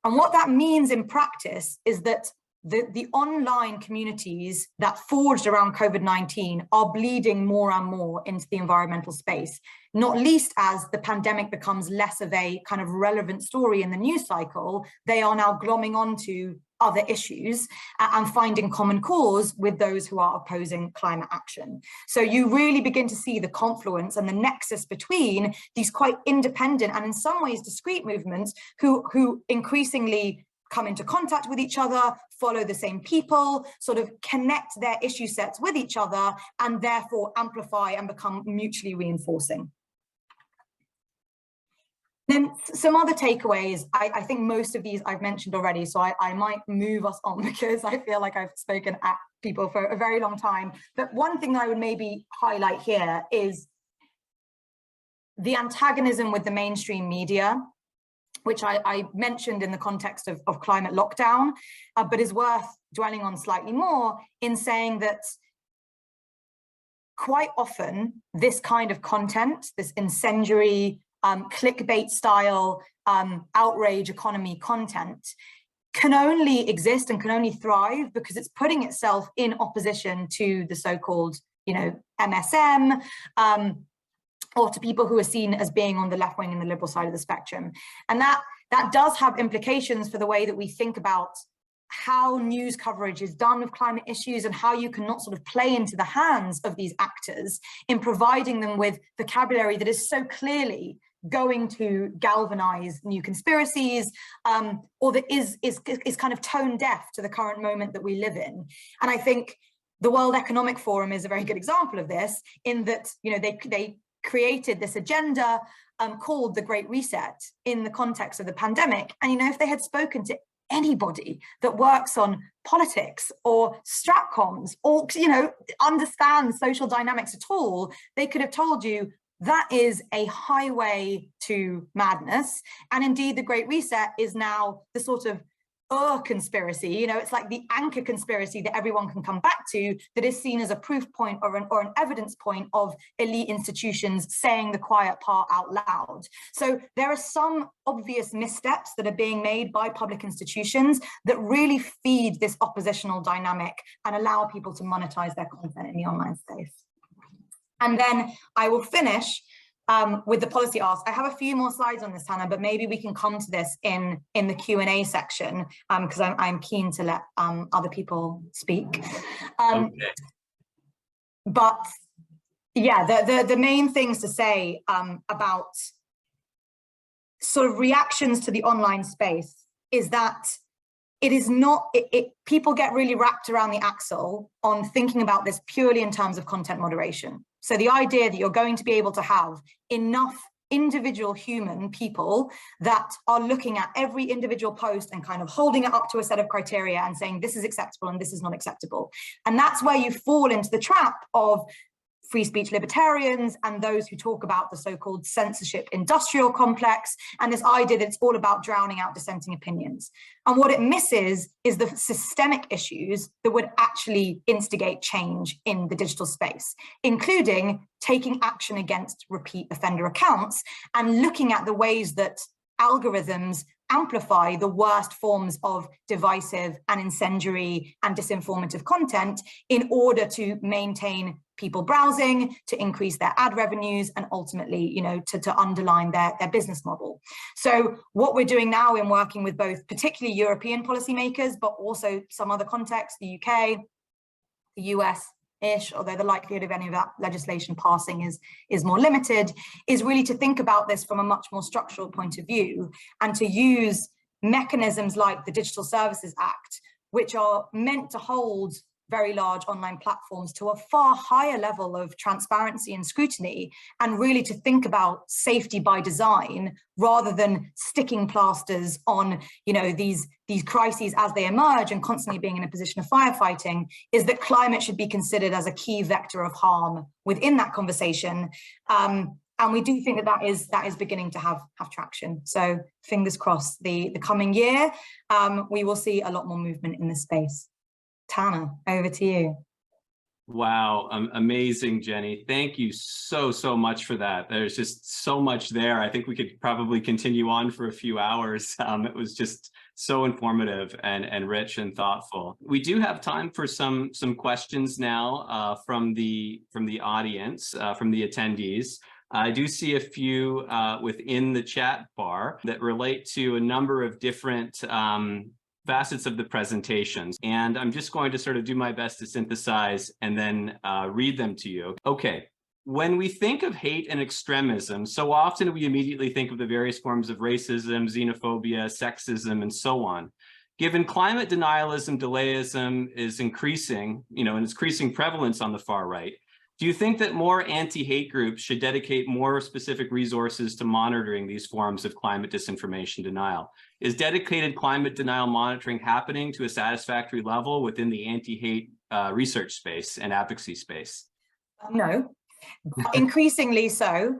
And what that means in practice is that the online communities that forged around COVID-19 are bleeding more and more into the environmental space, not least as the pandemic becomes less of a kind of relevant story in the news cycle. They are now glomming onto other issues and finding common cause with those who are opposing climate action. So you really begin to see the confluence and the nexus between these quite independent and in some ways discrete movements who increasingly come into contact with each other, follow the same people, sort of connect their issue sets with each other, and therefore amplify and become mutually reinforcing. Then some other takeaways, I think most of these I've mentioned already, so I might move us on because I feel like I've spoken at people for a very long time. But one thing that I would maybe highlight here is the antagonism with the mainstream media, which I mentioned in the context of climate lockdown, but is worth dwelling on slightly more in saying that quite often this kind of content, this incendiary, clickbait style, outrage economy content can only exist and can only thrive because it's putting itself in opposition to the so-called, MSM, or to people who are seen as being on the left wing and the liberal side of the spectrum. And that does have implications for the way that we think about how news coverage is done of climate issues and how you cannot sort of play into the hands of these actors in providing them with vocabulary that is so clearly going to galvanize new conspiracies, or that is kind of tone deaf to the current moment that we live in. And I think the World Economic Forum is a very good example of this, in that they created this agenda called the Great Reset in the context of the pandemic. And if they had spoken to anybody that works on politics or stratcoms or understands social dynamics at all, they could have told you that is a highway to madness. And indeed, the Great Reset is now the sort of conspiracy, it's like the anchor conspiracy that everyone can come back to, that is seen as a proof point or an evidence point of elite institutions saying the quiet part out loud. So there are some obvious missteps that are being made by public institutions that really feed this oppositional dynamic and allow people to monetize their content in the online space. And then I will finish with the policy ask. I have a few more slides on this, Tanner, but maybe we can come to this in the Q&A section, because I'm keen to let other people speak. Okay. But yeah, the main things to say about sort of reactions to the online space is that it is not, people get really wrapped around the axle on thinking about this purely in terms of content moderation. So the idea that you're going to be able to have enough individual human people that are looking at every individual post and kind of holding it up to a set of criteria and saying this is acceptable and this is not acceptable. And that's where you fall into the trap of free speech libertarians and those who talk about the so-called censorship industrial complex and this idea that it's all about drowning out dissenting opinions. And what it misses is the systemic issues that would actually instigate change in the digital space, including taking action against repeat offender accounts and looking at the ways that algorithms amplify the worst forms of divisive and incendiary and disinformative content in order to maintain people browsing, to increase their ad revenues, and ultimately, to underline their business model. So what we're doing now in working with both particularly European policymakers, but also some other contexts, the UK, the US-ish, although the likelihood of any of that legislation passing is more limited, is really to think about this from a much more structural point of view and to use mechanisms like the Digital Services Act, which are meant to hold very large online platforms to a far higher level of transparency and scrutiny, and really to think about safety by design rather than sticking plasters on, you know, these crises as they emerge and constantly being in a position of firefighting, is that climate should be considered as a key vector of harm within that conversation. And we do think that that is beginning to have traction. So fingers crossed, the coming year, we will see a lot more movement in this space. Tanner, over to you. Wow, amazing, Jenny. Thank you so much for that. There's just so much there. I think we could probably continue on for a few hours. It was just so informative and rich and thoughtful. We do have time for some questions now from the audience, from the attendees. I do see a few within the chat bar that relate to a number of different facets of the presentations, and I'm just going to sort of do my best to synthesize and then read them to you. Okay, when we think of hate and extremism, so often we immediately think of the various forms of racism, xenophobia, sexism, and so on. Given climate denialism, delayism is increasing, you know, and its increasing prevalence on the far right, do you think that more anti-hate groups should dedicate more specific resources to monitoring these forms of climate disinformation denial? Is dedicated climate denial monitoring happening to a satisfactory level within the anti-hate research space and advocacy space? No, increasingly so.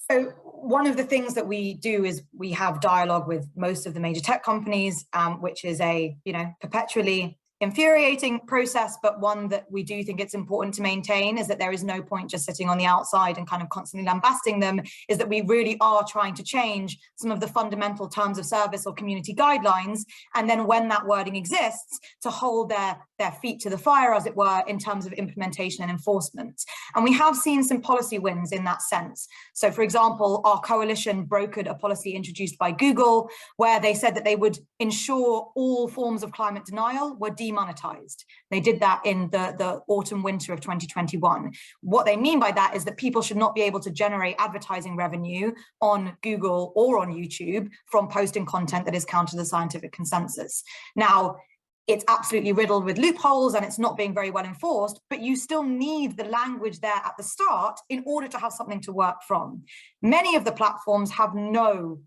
So one of the things that we do is we have dialogue with most of the major tech companies, which is a, you know, perpetually infuriating process, but one that we do think it's important to maintain, is that there is no point just sitting on the outside and kind of constantly lambasting them, is that we really are trying to change some of the fundamental terms of service or community guidelines, and then when that wording exists, to hold their feet to the fire, as it were, in terms of implementation and enforcement. And we have seen some policy wins in that sense. So for example, our coalition brokered a policy introduced by Google where they said that they would ensure all forms of climate denial were demonetized. They did that in the autumn winter of 2021. What they mean by that is that people should not be able to generate advertising revenue on Google or on YouTube from posting content that is counter to the scientific consensus. Now, it's absolutely riddled with loopholes and it's not being very well enforced, but you still need the language there at the start in order to have something to work from. Many of the platforms have no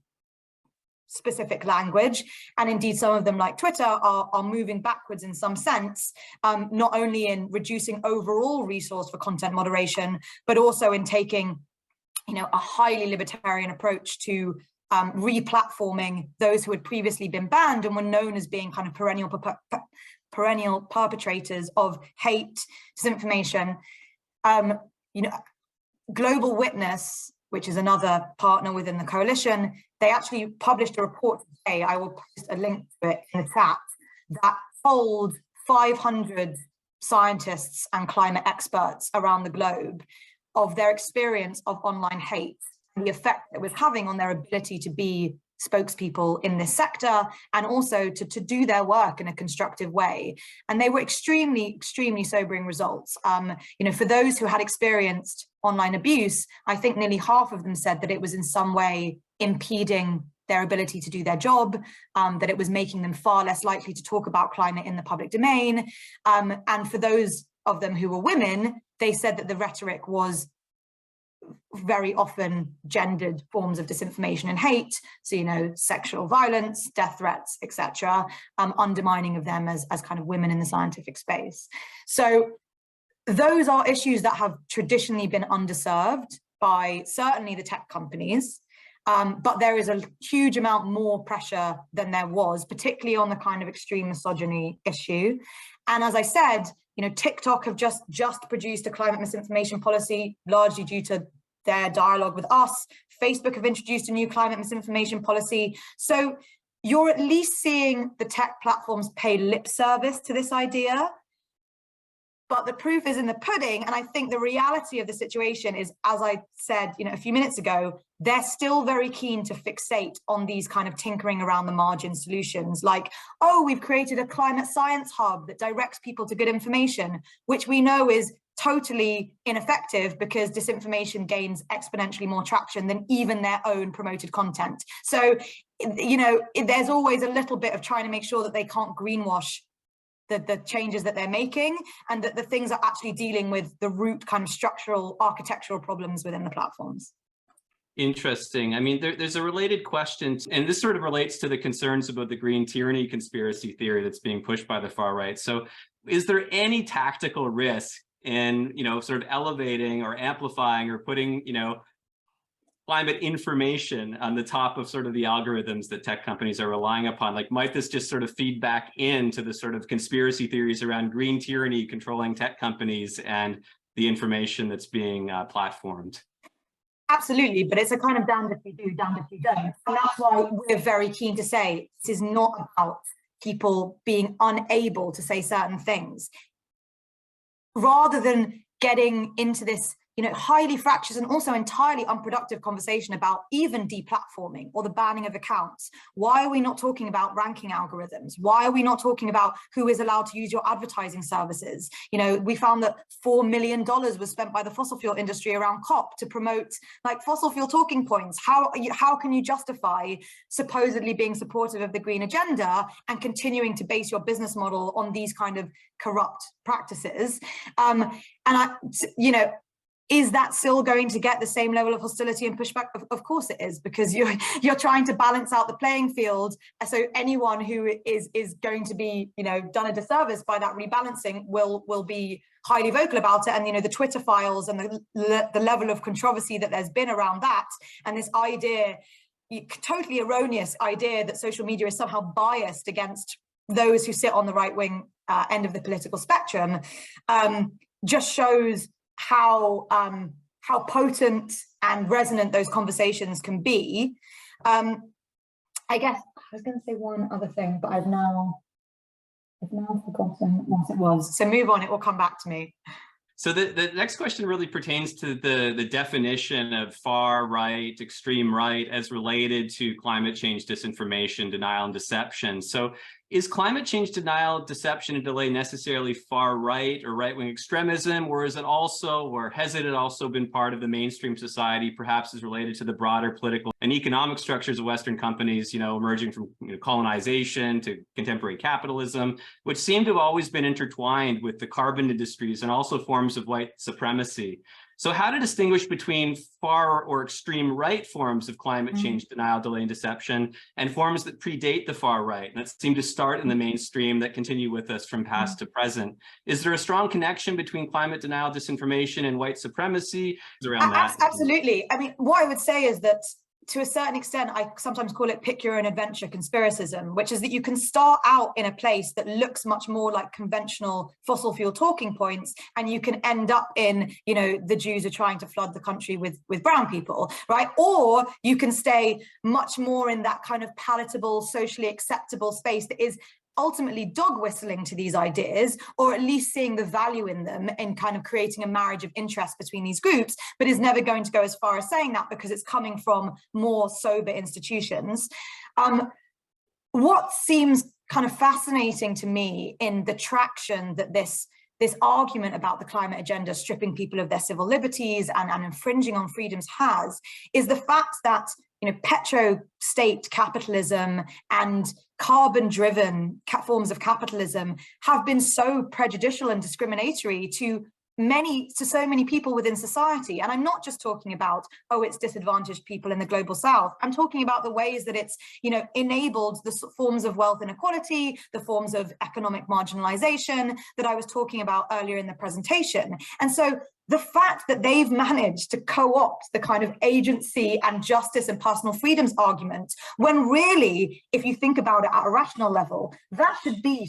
specific language, and indeed some of them, like Twitter, are moving backwards in some sense, not only in reducing overall resource for content moderation, but also in taking, you know, a highly libertarian approach to re-platforming those who had previously been banned and were known as being kind of perennial perpetrators of hate, disinformation. You know, Global Witness, which is another partner within the coalition, they actually published a report today, I will post a link to it in the chat, that polled 500 scientists and climate experts around the globe of their experience of online hate, the effect it was having on their ability to be spokespeople in this sector, and also to do their work in a constructive way. And they were extremely sobering results. You know, for those who had experienced online abuse, I think nearly half of them said that it was in some way impeding their ability to do their job, that it was making them far less likely to talk about climate in the public domain. And for those of them who were women, they said that the rhetoric was very often gendered forms of disinformation and hate, so, you know, sexual violence, death threats, etc., undermining of them as kind of women in the scientific space. So those are issues that have traditionally been underserved by certainly the tech companies, but there is a huge amount more pressure than there was, particularly on the kind of extreme misogyny issue. And as I said, you know, TikTok have just produced a climate misinformation policy, largely due to their dialogue with us. Facebook have introduced a new climate misinformation policy. So you're at least seeing the tech platforms pay lip service to this idea, but the proof is in the pudding. And I think the reality of the situation is, as I said, you know, a few minutes ago, they're still very keen to fixate on these kind of tinkering around the margin solutions, like, oh, we've created a climate science hub that directs people to good information, which we know is totally ineffective because disinformation gains exponentially more traction than even their own promoted content. So, you know, there's always a little bit of trying to make sure that they can't greenwash the changes that they're making, and that the things are actually dealing with the root kind of structural architectural problems within the platforms. Interesting. I mean, there's a related question, and this sort of relates to the concerns about the green tyranny conspiracy theory that's being pushed by the far right. So is there any tactical risk in, you know, sort of elevating or amplifying or putting, you know, climate information on the top of sort of the algorithms that tech companies are relying upon? Like, might this just sort of feed back into the sort of conspiracy theories around green tyranny controlling tech companies and the information that's being platformed? Absolutely, but it's a kind of damned if you do, damned if you don't. And that's why we're very keen to say this is not about people being unable to say certain things. Rather than getting into this, you know, highly fractious and also entirely unproductive conversation about even deplatforming or the banning of accounts. Why are we not talking about ranking algorithms? Why are we not talking about who is allowed to use your advertising services? You know, we found that $4 million was spent by the fossil fuel industry around COP to promote like fossil fuel talking points. How can you justify supposedly being supportive of the green agenda and continuing to base your business model on these kind of corrupt practices? You know, is that still going to get the same level of hostility and pushback? Of course it is, because you're trying to balance out the playing field. So anyone who is going to be, you know, done a disservice by that rebalancing will be highly vocal about it. And, you know, the Twitter files and the level of controversy that there's been around that, and this idea, totally erroneous idea that social media is somehow biased against those who sit on the right-wing end of the political spectrum, just shows how potent and resonant those conversations can be. I guess I was going to say one other thing, but I've now forgotten what it was. So move on, it will come back to me. So the next question really pertains to the definition of far right, extreme right, as related to climate change disinformation, denial, and deception. So is climate change denial, deception, and delay necessarily far right or right-wing extremism, or is it also, or has it also been part of the mainstream society, perhaps is related to the broader political and economic structures of Western companies, you know, emerging from colonization to contemporary capitalism, which seem to have always been intertwined with the carbon industries and also forms of white supremacy? So how to distinguish between far or extreme right forms of climate change denial, delay, and deception, and forms that predate the far right and that seem to start in the mainstream that continue with us from past to present? Is there a strong connection between climate denial, disinformation, and white supremacy around that? Absolutely. I mean, what I would say is that, to a certain extent, I sometimes call it pick your own adventure conspiracism, which is that you can start out in a place that looks much more like conventional fossil fuel talking points, and you can end up in, you know, the Jews are trying to flood the country with brown people, right? Or you can stay much more in that kind of palatable, socially acceptable space that is ultimately dog whistling to these ideas, or at least seeing the value in them and kind of creating a marriage of interest between these groups, but is never going to go as far as saying that because it's coming from more sober institutions. What seems kind of fascinating to me in the traction that this argument about the climate agenda stripping people of their civil liberties and infringing on freedoms has, is the fact that, you know, petro-state capitalism and carbon-driven forms of capitalism have been so prejudicial and discriminatory to so many people within society. And I'm not just talking about, oh, it's disadvantaged people in the global south. I'm talking about the ways that it's, you know, enabled the forms of wealth inequality, the forms of economic marginalization that I was talking about earlier in the presentation. And so the fact that they've managed to co-opt the kind of agency and justice and personal freedoms argument, when really, if you think about it at a rational level, that should be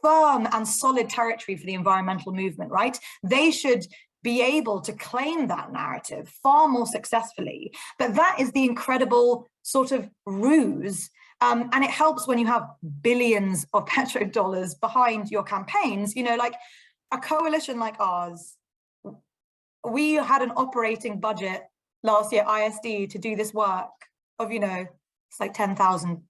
firm and solid territory for the environmental movement, right? They should be able to claim that narrative far more successfully. But that is the incredible sort of ruse. And it helps when you have billions of petrodollars behind your campaigns, you know, like a coalition like ours. We had an operating budget last year, ISD, to do this work of, you know, it's like $10,000.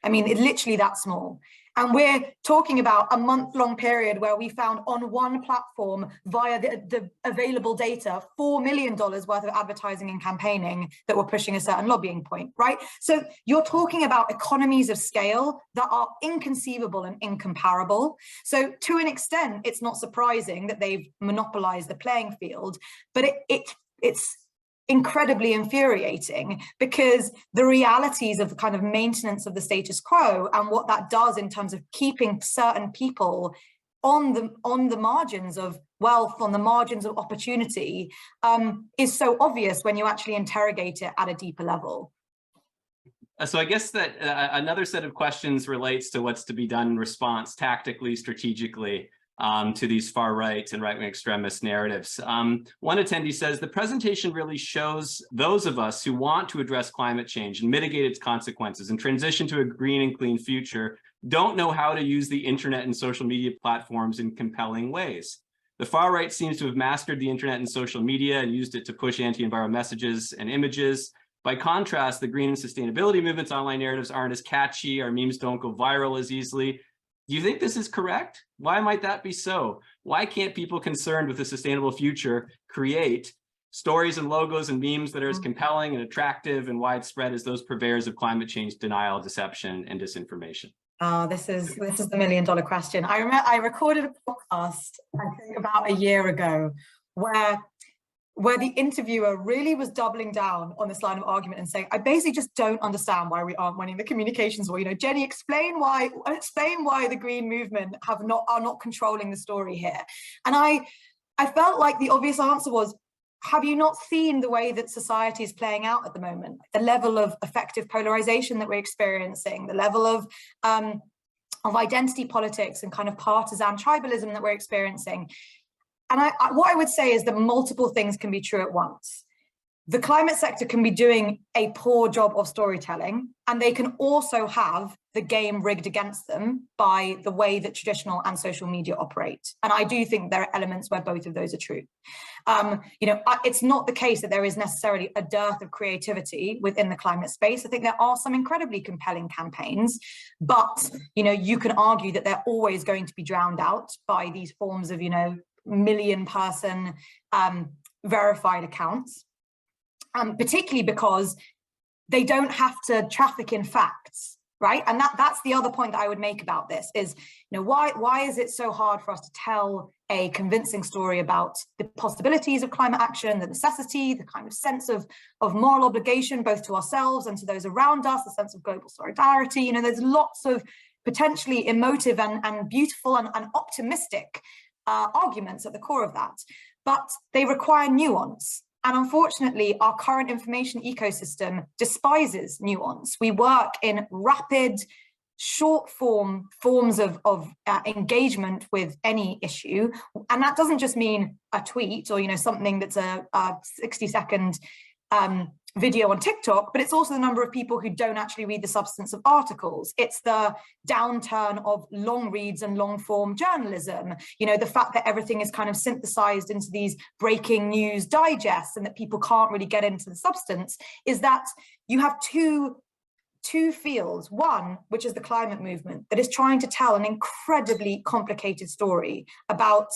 I mean, it's literally that small. And we're talking about a month-long period where we found on one platform via the available data, $4 million worth of advertising and campaigning that were pushing a certain lobbying point, right? So you're talking about economies of scale that are inconceivable and incomparable. So to an extent, it's not surprising that they've monopolized the playing field, but it's incredibly infuriating, because the realities of the kind of maintenance of the status quo and what that does in terms of keeping certain people on the margins of wealth, on the margins of opportunity, is so obvious when you actually interrogate it at a deeper level. So I guess that another set of questions relates to what's to be done in response tactically, strategically, to these far right and right-wing extremist narratives. One attendee says, the presentation really shows those of us who want to address climate change and mitigate its consequences and transition to a green and clean future don't know how to use the internet and social media platforms in compelling ways. The far right seems to have mastered the internet and social media and used it to push anti-environmental messages and images. By contrast, the green and sustainability movement's online narratives aren't as catchy, our memes don't go viral as easily. Do you think this is correct? Why might that be so? Why can't people concerned with a sustainable future create stories and logos and memes that are as compelling and attractive and widespread as those purveyors of climate change denial, deception, and disinformation? This is the $1 million question. I recorded a podcast, I think about a year ago, where the interviewer really was doubling down on this line of argument and saying, I basically just don't understand why we aren't winning the communications war. You know, Jenny, explain why the green movement are not controlling the story here. And I felt like the obvious answer was, have you not seen the way that society is playing out at the moment? The level of effective polarization that we're experiencing, the level of identity politics and kind of partisan tribalism that we're experiencing. And what I would say is that multiple things can be true at once. The climate sector can be doing a poor job of storytelling, and they can also have the game rigged against them by the way that traditional and social media operate. And I do think there are elements where both of those are true. You know, it's not the case that there is necessarily a dearth of creativity within the climate space. I think there are some incredibly compelling campaigns, but, you know, you can argue that they're always going to be drowned out by these forms of, you know, million-person verified accounts, particularly because they don't have to traffic in facts, right? And that's the other point that I would make about this is, you know, why is it so hard for us to tell a convincing story about the possibilities of climate action, the necessity, the kind of sense of moral obligation, both to ourselves and to those around us, the sense of global solidarity. You know, there's lots of potentially emotive and beautiful and optimistic arguments at the core of that, but they require nuance. And unfortunately, our current information ecosystem despises nuance. We work in rapid, short forms of engagement with any issue. And that doesn't just mean a tweet or, you know, something that's a 60-second video on TikTok, but it's also the number of people who don't actually read the substance of articles. It's the downturn of long reads and long form journalism. You know, the fact that everything is kind of synthesized into these breaking news digests and that people can't really get into the substance, is that you have two fields. One, which is the climate movement, that is trying to tell an incredibly complicated story about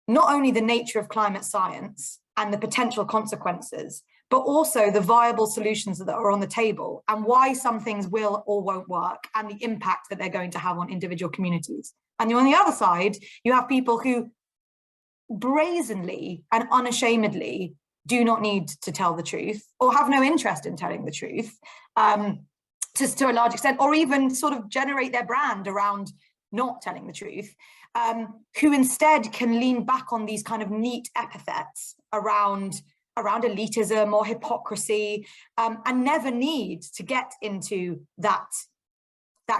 not only the nature of climate science and the potential consequences, but also the viable solutions that are on the table and why some things will or won't work and the impact that they're going to have on individual communities. And on the other side, you have people who brazenly and unashamedly do not need to tell the truth or have no interest in telling the truth, just to a large extent, or even sort of generate their brand around not telling the truth, who instead can lean back on these kind of neat epithets around elitism or hypocrisy, and never need to get into that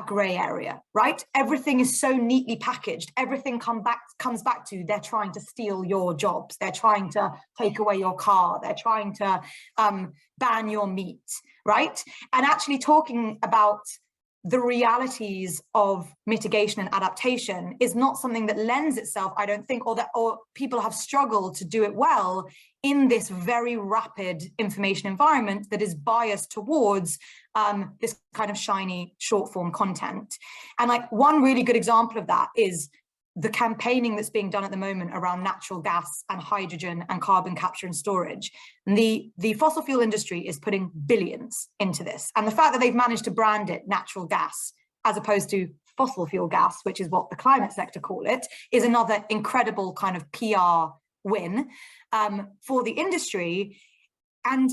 gray area, right? Everything is so neatly packaged. Everything comes back to they're trying to steal your jobs. They're trying to take away your car. They're trying to ban your meat, right? And actually talking about the realities of mitigation and adaptation is not something that lends itself, I don't think, or people have struggled to do it well in this very rapid information environment that is biased towards this kind of shiny short form content. And like one really good example of that is the campaigning that's being done at the moment around natural gas and hydrogen and carbon capture and storage. And the fossil fuel industry is putting billions into this. And the fact that they've managed to brand it natural gas as opposed to fossil fuel gas, which is what the climate sector call it, is another incredible kind of PR win for the industry. And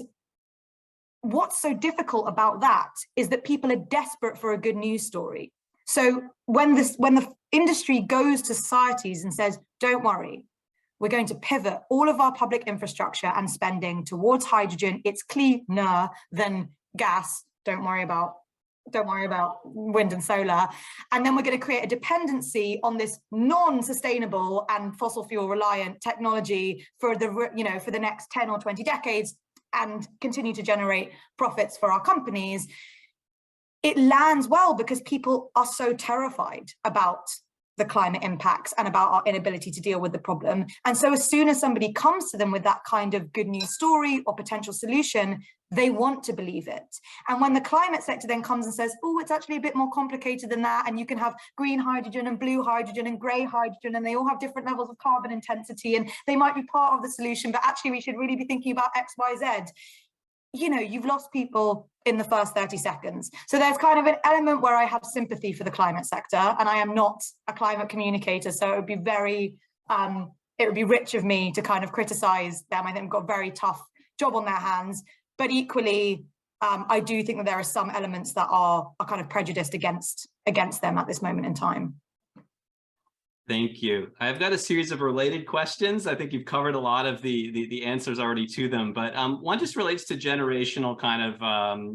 what's so difficult about that is that people are desperate for a good news story. So when the industry goes to societies and says, don't worry, we're going to pivot all of our public infrastructure and spending towards hydrogen, it's cleaner than gas, don't worry about wind and solar, and then we're going to create a dependency on this non-sustainable and fossil fuel reliant technology for the next 10 or 20 decades and continue to generate profits for our companies. It lands well because people are so terrified about the climate impacts and about our inability to deal with the problem. And so as soon as somebody comes to them with that kind of good news story or potential solution, they want to believe it. And when the climate sector then comes and says, oh, it's actually a bit more complicated than that, and you can have green hydrogen and blue hydrogen and grey hydrogen, and they all have different levels of carbon intensity, and they might be part of the solution, but actually we should really be thinking about X, Y, Z. You know, you've lost people in the first 30 seconds. So there's kind of an element where I have sympathy for the climate sector, and I am not a climate communicator, so it would be rich of me to kind of criticize them. I think they've got a very tough job on their hands, but equally, I do think that there are some elements that are kind of prejudiced against them at this moment in time. Thank you. I've got a series of related questions. I think you've covered a lot of the answers already to them, but one just relates to generational kind of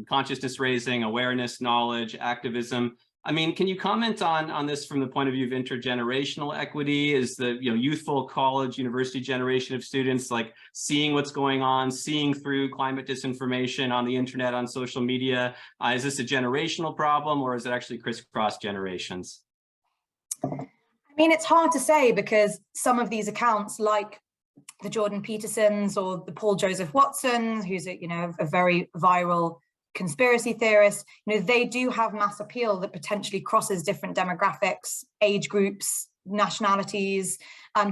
consciousness raising, awareness, knowledge, activism. I mean, can you comment on this from the point of view of intergenerational equity? Is the youthful college, university generation of students like seeing what's going on, seeing through climate disinformation on the internet, on social media? Is this a generational problem, or is it actually crisscross generations? I mean, it's hard to say because some of these accounts, like the Jordan Petersons or the Paul Joseph Watson, who's a very viral conspiracy theorist, they do have mass appeal that potentially crosses different demographics, age groups, nationalities,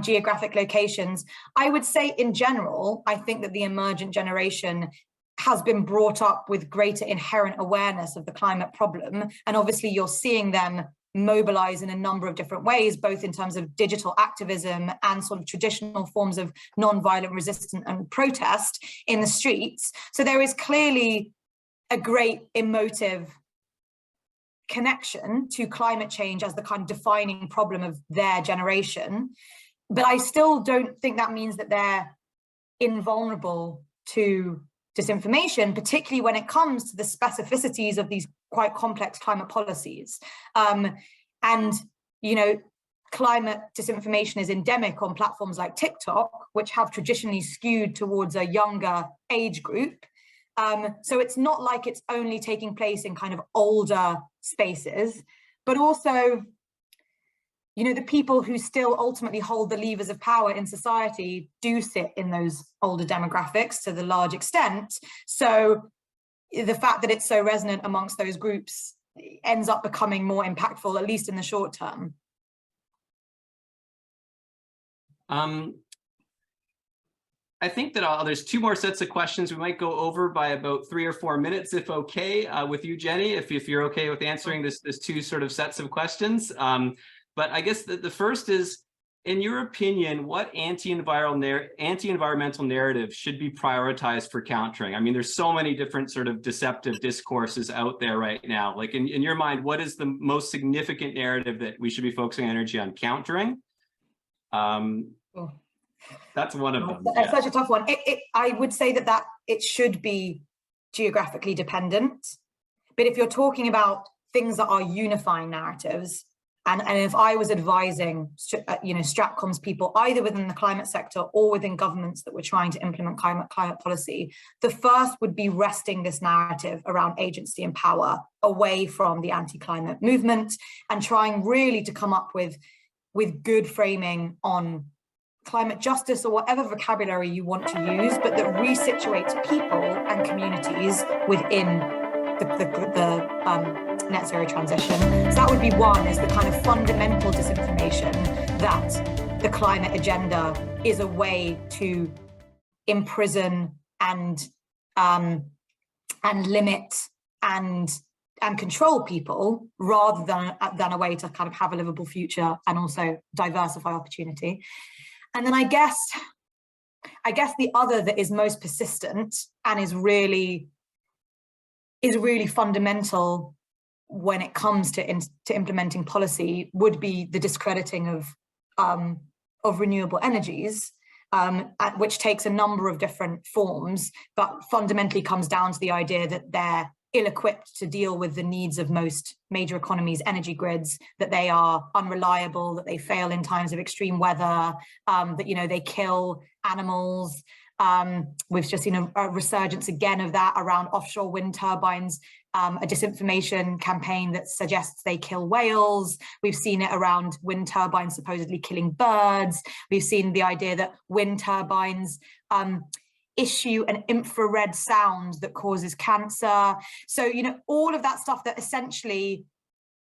geographic locations. I would say in general, I think that the emergent generation has been brought up with greater inherent awareness of the climate problem. And obviously you're seeing them mobilize in a number of different ways, both in terms of digital activism and sort of traditional forms of non-violent resistance and protest in the streets. So there is clearly a great emotive connection to climate change as the kind of defining problem of their generation. But I still don't think that means that they're invulnerable to disinformation, particularly when it comes to the specificities of these quite complex climate policies. And, climate disinformation is endemic on platforms like TikTok, which have traditionally skewed towards a younger age group. So it's not like it's only taking place in kind of older spaces, but also, the people who still ultimately hold the levers of power in society do sit in those older demographics to the large extent. So the fact that it's so resonant amongst those groups ends up becoming more impactful, at least in the short term. I think that there's two more sets of questions. We might go over by about 3 or 4 minutes, if okay, with you, Jenny, if you're okay with answering this two sort of sets of questions. But I guess the first is, in your opinion, what anti-environmental narrative should be prioritized for countering? I mean, there's so many different sort of deceptive discourses out there right now. Like in your mind, what is the most significant narrative that we should be focusing energy on countering? That's one of them. That's such a tough one. I would say that it should be geographically dependent. But if you're talking about things that are unifying narratives, And if I was advising, Stratcom's people, either within the climate sector or within governments that were trying to implement climate policy, the first would be wresting this narrative around agency and power away from the anti-climate movement and trying really to come up with good framing on climate justice or whatever vocabulary you want to use, but that resituates people and communities within the net zero transition. So that would be one, is the kind of fundamental disinformation that the climate agenda is a way to imprison and limit and control people, rather than a way to kind of have a livable future and also diversify opportunity. And then I guess the other that is most persistent and is really fundamental when it comes to implementing policy would be the discrediting of renewable energies, which takes a number of different forms, but fundamentally comes down to the idea that they're ill-equipped to deal with the needs of most major economies' energy grids, that they are unreliable, that they fail in times of extreme weather, that they kill animals. We've just seen a resurgence again of that around offshore wind turbines, a disinformation campaign that suggests they kill whales. We've seen it around wind turbines supposedly killing birds. We've seen the idea that wind turbines issue an infrared sound that causes cancer. So, all of that stuff that essentially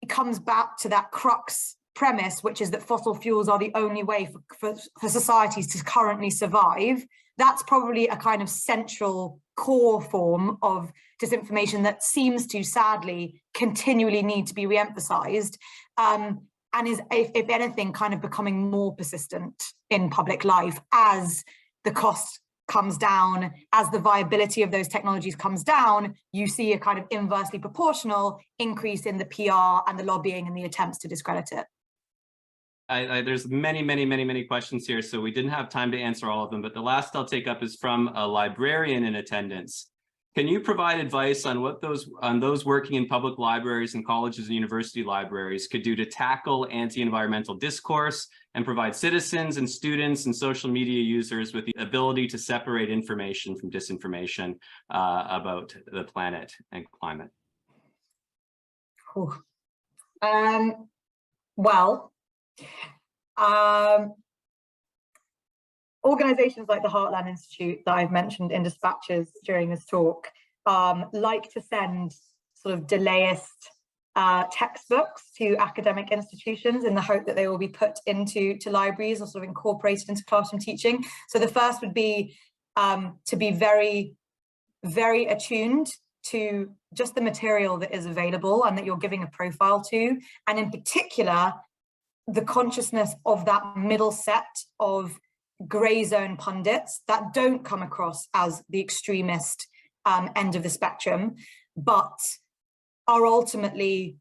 comes back to that crux premise, which is that fossil fuels are the only way for societies to currently survive. That's probably a kind of central core form of disinformation that seems to sadly continually need to be re-emphasized, and is, if anything, kind of becoming more persistent in public life as the cost comes down, as the viability of those technologies comes down. You see a kind of inversely proportional increase in the PR and the lobbying and the attempts to discredit it. There's many questions here, so we didn't have time to answer all of them, but the last I'll take up is from a librarian in attendance. Can you provide advice on what those working in public libraries and colleges and university libraries could do to tackle anti-environmental discourse and provide citizens and students and social media users with the ability to separate information from disinformation about the planet and climate? Organizations like the Heartland Institute that I've mentioned in dispatches during this talk like to send sort of delayist textbooks to academic institutions in the hope that they will be put into libraries or sort of incorporated into classroom teaching. So the first would be to be very, very attuned to just the material that is available and that you're giving a profile to, and in particular, the consciousness of that middle set of grey zone pundits that don't come across as the extremist end of the spectrum, but are ultimately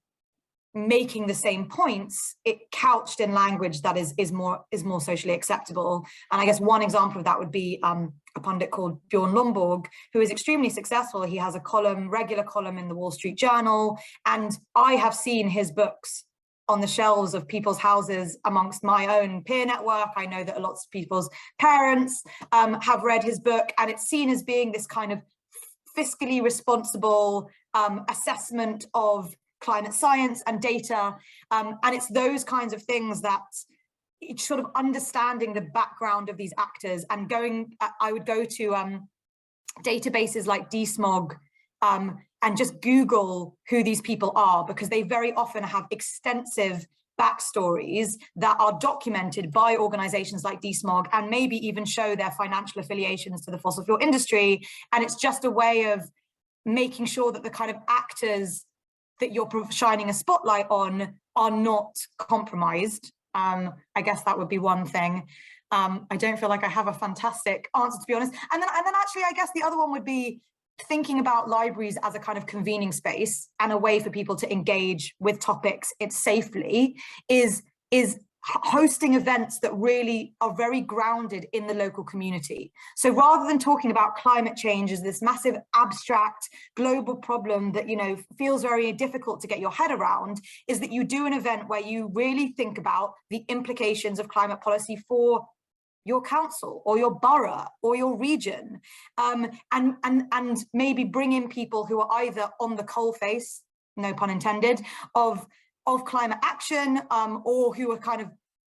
making the same points, it couched in language that is more socially acceptable. And I guess one example of that would be a pundit called Bjorn Lomborg, who is extremely successful. He has a regular column in the Wall Street Journal, and I have seen his books on the shelves of people's houses amongst my own peer network. I know that lots of people's parents have read his book, and it's seen as being this kind of fiscally responsible assessment of climate science and data. And it's those kinds of things that it's sort of understanding the background of these actors and I would go to databases like DSMOG and just Google who these people are, because they very often have extensive backstories that are documented by organizations like DSMOG and maybe even show their financial affiliations to the fossil fuel industry. And it's just a way of making sure that the kind of actors that you're shining a spotlight on are not compromised. I guess that would be one thing. I don't feel like I have a fantastic answer, to be honest. And then actually, I guess the other one would be thinking about libraries as a kind of convening space and a way for people to engage with topics safely is hosting events that really are very grounded in the local community. So rather than talking about climate change as this massive abstract global problem that, you know, feels very difficult to get your head around, is that you do an event where you really think about the implications of climate policy for your council or your borough or your region, and maybe bring in people who are either on the coalface, no pun intended, of climate action, or who are kind of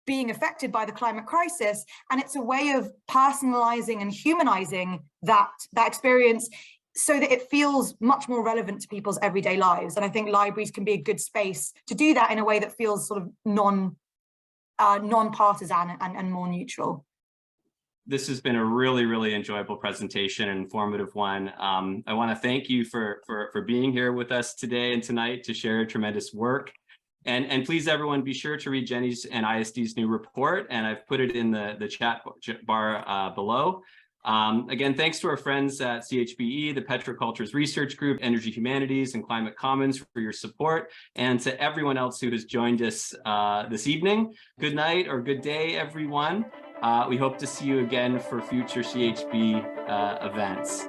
being affected by the climate crisis. And it's a way of personalizing and humanizing that experience so that it feels much more relevant to people's everyday lives. And I think libraries can be a good space to do that in a way that feels sort of non-partisan and more neutral. This has been a really, really enjoyable presentation, an informative one. I want to thank you for being here with us today and tonight to share tremendous work. And please, everyone, be sure to read Jennie's and ISD's new report, and I've put it in the chat bar below. Again, thanks to our friends at CHBE, the Petrocultures Research Group, Energy Humanities, and Climate Commons for your support, and to everyone else who has joined us this evening. Good night or good day, everyone. We hope to see you again for future CHB events.